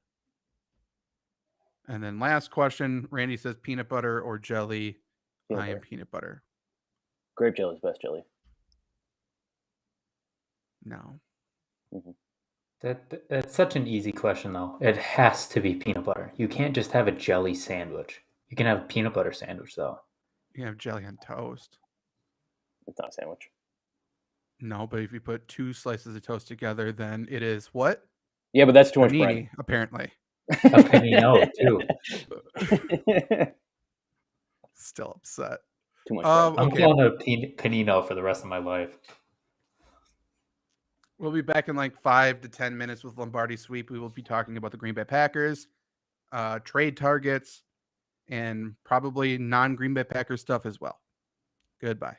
And then last question, Randy says peanut butter or jelly. Peanut I am butter. peanut butter. Grape jelly is best jelly. No. Mhm. That's such an easy question, though. It has to be peanut butter. You can't just have a jelly sandwich. You can have a peanut butter sandwich, though. You have jelly on toast. It's not a sandwich. No, but if you put two slices of toast together, then it is what? Yeah, but that's too much bread. Panini, apparently. A panino, too. Still upset. Too much bread. I'm Okay. calling it a panino for the rest of my life. We'll be back in like 5 to 10 minutes with Lombardi Sweep. We will be talking about the Green Bay Packers, trade targets, and probably non-Green Bay Packers stuff as well. Goodbye.